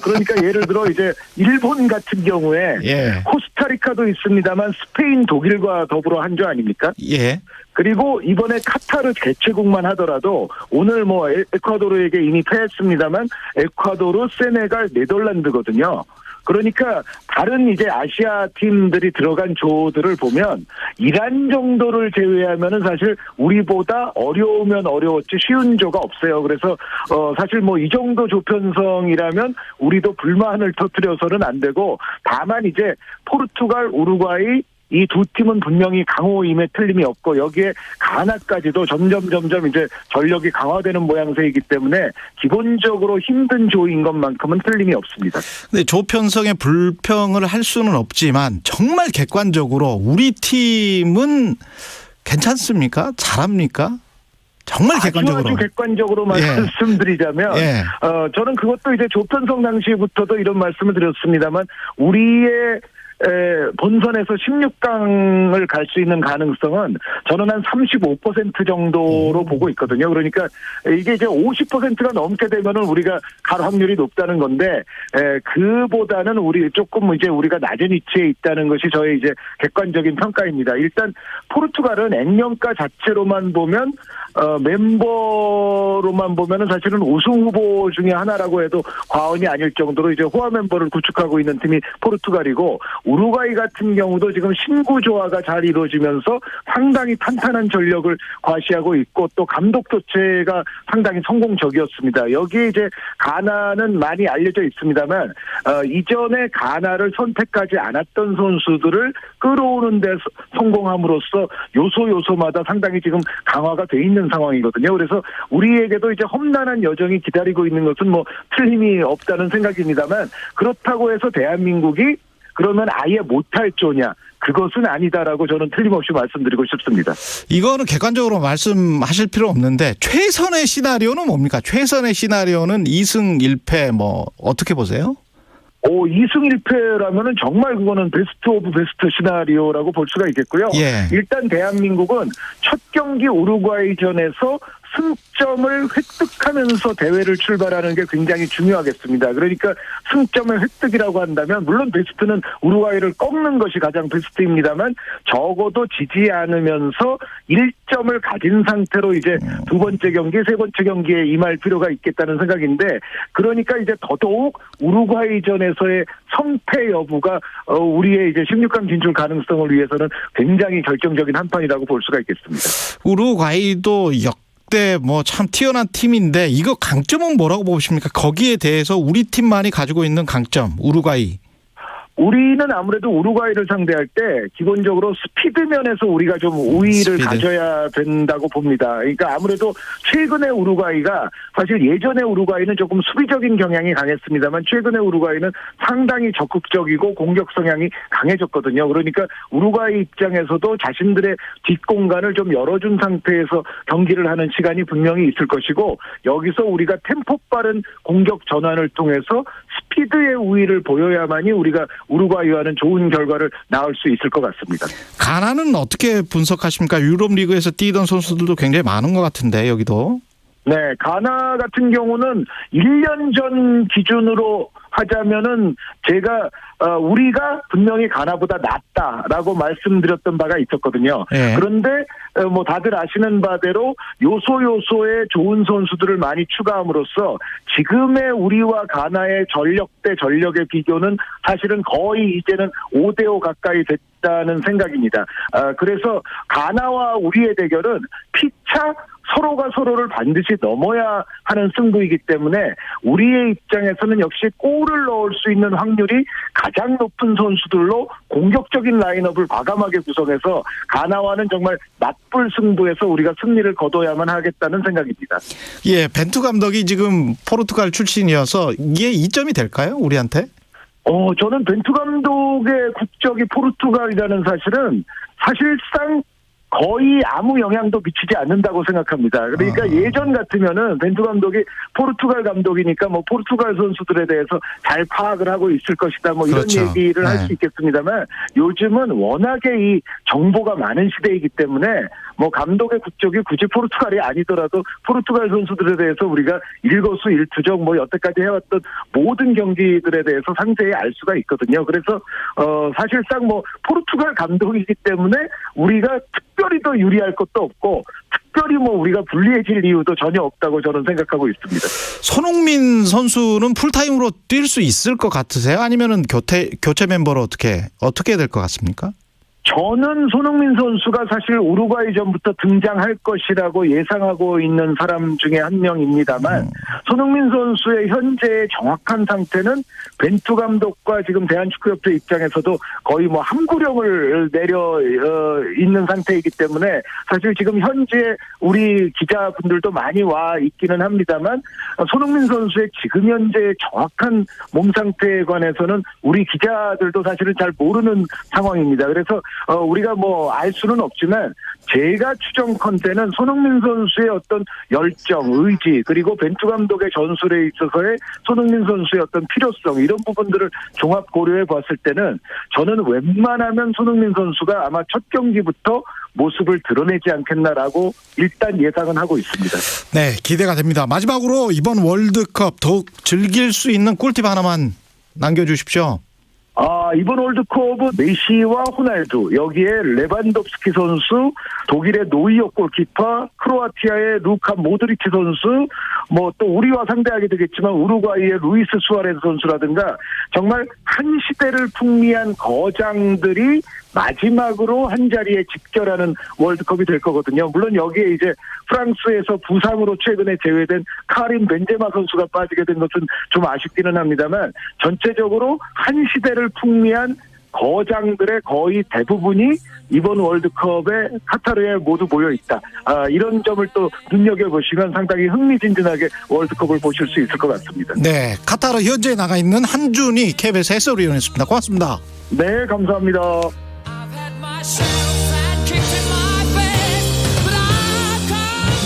그러니까 예를 들어 이제 일본 같은 경우에 코스타리카도 있습니다만 스페인, 독일과 더불어 한 조 아닙니까? 예. 그리고 이번에 카타르 개최국만 하더라도 오늘 에콰도르에게 이미 패했습니다만 에콰도르, 세네갈, 네덜란드거든요. 그러니까 다른 이제 아시아 팀들이 들어간 조들을 보면 이란 정도를 제외하면은 사실 우리보다 어려우면 어려웠지 쉬운 조가 없어요. 그래서 사실 이 정도 조편성이라면 우리도 불만을 터뜨려서는 안 되고 다만 이제 포르투갈, 우루과이 이 두 팀은 분명히 강호임에 틀림이 없고 여기에 가나까지도 점점 이제 전력이 강화되는 모양새이기 때문에 기본적으로 힘든 조인 것만큼은 틀림이 없습니다. 근데 조 편성의 불평을 할 수는 없지만 정말 객관적으로 우리 팀은 괜찮습니까? 잘합니까? 정말 객관적으로. 아주 객관적으로 말씀드리자면, 저는 그것도 이제 조편성 당시부터도 이런 말씀을 드렸습니다만, 우리의 본선에서 16강을 갈 수 있는 가능성은 저는 한 35% 정도로 보고 있거든요. 그러니까 이게 이제 50%가 넘게 되면은 우리가 갈 확률이 높다는 건데, 그보다는 조금 이제 우리가 낮은 위치에 있다는 것이 저의 이제 객관적인 평가입니다. 일단 포르투갈은 액면가 자체로만 보면 멤버로만 보면은 사실은 우승 후보 중에 하나라고 해도 과언이 아닐 정도로 이제 호화 멤버를 구축하고 있는 팀이 포르투갈이고, 우루과이 같은 경우도 지금 신구조화가 잘 이루어지면서 상당히 탄탄한 전력을 과시하고 있고 또 감독 교체가 상당히 성공적이었습니다. 여기에 이제 가나는 많이 알려져 있습니다만 이전에 가나를 선택하지 않았던 선수들을 끌어오는 데 성공함으로써 요소마다 상당히 지금 강화가 돼 있는 상황이거든요. 그래서 우리에게도 이제 험난한 여정이 기다리고 있는 것은 뭐 틀림이 없다는 생각입니다만, 그렇다고 해서 대한민국이 그러면 아예 못할 조냐? 그것은 아니다라고 저는 틀림없이 말씀드리고 싶습니다. 이거는 객관적으로 말씀하실 필요 없는데 최선의 시나리오는 뭡니까? 최선의 시나리오는 2승 1패 뭐 어떻게 보세요? 2승 1패라면은 정말 그거는 베스트 오브 베스트 시나리오라고 볼 수가 있겠고요. 일단 대한민국은 첫 경기 우루과이전에서 승점을 획득하면서 대회를 출발하는 게 굉장히 중요하겠습니다. 그러니까 승점의 획득이라고 한다면 물론 베스트는 우루과이를 꺾는 것이 가장 베스트입니다만 적어도 지지 않으면서 1점을 가진 상태로 이제 두 번째 경기, 세 번째 경기에 임할 필요가 있겠다는 생각인데, 그러니까 이제 더더욱 우루과이전에서의 성패 여부가 우리의 이제 16강 진출 가능성을 위해서는 굉장히 결정적인 한 판이라고 볼 수가 있겠습니다. 우루과이도 때 뭐 참 뛰어난 팀인데 이거 강점은 뭐라고 보십니까? 거기에 대해서 우리 팀만이 가지고 있는 강점, 우루과이. 우리는 아무래도 우루과이를 상대할 때 기본적으로 스피드 면에서 우리가 좀 우위를 가져야 된다고 봅니다. 그러니까 아무래도 최근의 우루과이가 사실 예전의 우루과이는 조금 수비적인 경향이 강했습니다만 최근의 우루과이는 상당히 적극적이고 공격 성향이 강해졌거든요. 그러니까 우루과이 입장에서도 자신들의 뒷공간을 좀 열어준 상태에서 경기를 하는 시간이 분명히 있을 것이고, 여기서 우리가 템포 빠른 공격 전환을 통해서 스피드의 우위를 보여야만이 우리가 우루과이와는 좋은 결과를 낳을 수 있을 것 같습니다. 가나는 어떻게 분석하십니까? 유럽 리그에서 뛰던 선수들도 굉장히 많은 것 같은데 여기도. 네, 가나 같은 경우는 1년 전 기준으로 하자면은 제가 우리가 분명히 가나보다 낫다라고 말씀드렸던 바가 있었거든요. 그런데 뭐 다들 아시는 바대로 요소의 좋은 선수들을 많이 추가함으로써 지금의 우리와 가나의 전력 대 전력의 비교는 사실은 거의 이제는 5대5 가까이 됐다는 생각입니다. 그래서 가나와 우리의 대결은 피차 서로가 서로를 반드시 넘어야 하는 승부이기 때문에 우리의 입장에서는 역시 골을 넣을 수 있는 확률이 가장 높은 선수들로 공격적인 라인업을 과감하게 구성해서 가나와는 정말 맞불 승부에서 우리가 승리를 거둬야만 하겠다는 생각입니다. 벤투 감독이 지금 포르투갈 출신이어서 이게 이점이 될까요? 우리한테? 저는 벤투 감독의 국적이 포르투갈이라는 사실은 사실상 거의 아무 영향도 미치지 않는다고 생각합니다. 그러니까 예전 같으면은 벤투 감독이 포르투갈 감독이니까 뭐 포르투갈 선수들에 대해서 잘 파악을 하고 있을 것이다 뭐 이런 얘기를 할 수 있겠습니다만, 요즘은 워낙에 이 정보가 많은 시대이기 때문에 뭐 감독의 국적이 굳이 포르투갈이 아니더라도 포르투갈 선수들에 대해서 우리가 일거수일투족 뭐 여태까지 해왔던 모든 경기들에 대해서 상세히 알 수가 있거든요. 그래서 사실상 뭐 포르투갈 감독이기 때문에 우리가 특별히 더 유리할 것도 없고 특별히 뭐 우리가 불리해질 이유도 전혀 없다고 저는 생각하고 있습니다. 손흥민 선수는 풀타임으로 뛸 수 있을 것 같으세요? 아니면은 교체 멤버로 어떻게 될 것 같습니까? 저는 손흥민 선수가 사실 우루과이전부터 등장할 것이라고 예상하고 있는 사람 중에 한 명입니다만 손흥민 선수의 현재의 정확한 상태는 벤투 감독과 지금 대한축구협회 입장에서도 거의 뭐 함구령을 내려 있는 상태이기 때문에 사실 지금 현재 우리 기자분들도 많이 와 있기는 합니다만 손흥민 선수의 지금 현재의 정확한 몸 상태에 관해서는 우리 기자들도 사실은 잘 모르는 상황입니다. 그래서 우리가 뭐 알 수는 없지만 제가 추정컨대는 손흥민 선수의 어떤 열정, 의지 그리고 벤투 감독의 전술에 있어서의 손흥민 선수의 어떤 필요성 이런 부분들을 종합 고려해 봤을 때는 저는 웬만하면 손흥민 선수가 아마 첫 경기부터 모습을 드러내지 않겠나라고 일단 예상은 하고 있습니다. 네, 기대가 됩니다. 마지막으로 이번 월드컵 더욱 즐길 수 있는 꿀팁 하나만 남겨주십시오. 이번 월드컵은 메시와 호날두, 여기에 레반도프스키 선수, 독일의 노이어 골키퍼, 크로아티아의 루카 모드리치 선수, 뭐 또 우리와 상대하게 되겠지만 우루과이의 루이스 수아레스 선수라든가 정말 한 시대를 풍미한 거장들이 마지막으로 한 자리에 집결하는 월드컵이 될 거거든요. 물론 여기에 이제 프랑스에서 부상으로 최근에 제외된 카림 벤제마 선수가 빠지게 된 것은 좀 아쉽기는 합니다만 전체적으로 한 시대를 풍미한 거장들의 거의 대부분이 이번 월드컵에 카타르에 모두 모여 있다. 이런 점을 또 눈여겨보시면 상당히 흥미진진하게 월드컵을 보실 수 있을 것 같습니다. 네, 카타르 현지에 나가 있는 한준희 KBS 해설위원이었습니다. 고맙습니다. 네, 감사합니다.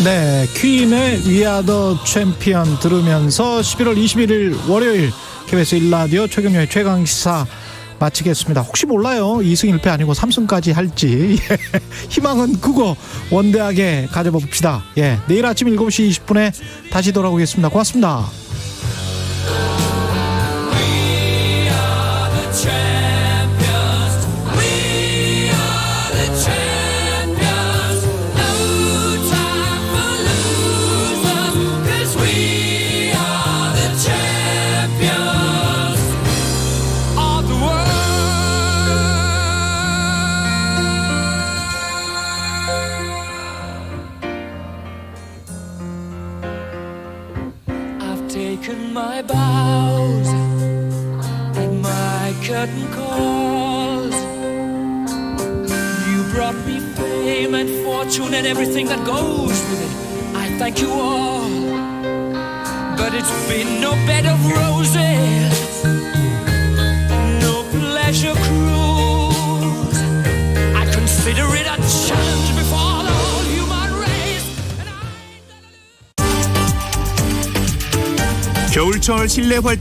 네, 퀸의 We Are the Champion 들으면서 11월 21일 월요일 KBS 1라디오 최경영의 최강시사 마치겠습니다. 혹시 몰라요. 2승 1패 아니고 3승까지 할지. 희망은 그거 원대하게 가져봅시다. 예, 내일 아침 7시 20분에 다시 돌아오겠습니다. 고맙습니다. My bows and my curtain calls. You brought me fame and fortune and everything that goes with it. I thank you all, but it's been no bed of roses, no pleasure cruise. I consider it a challenge before the whole human race. 겨울철 실내 활동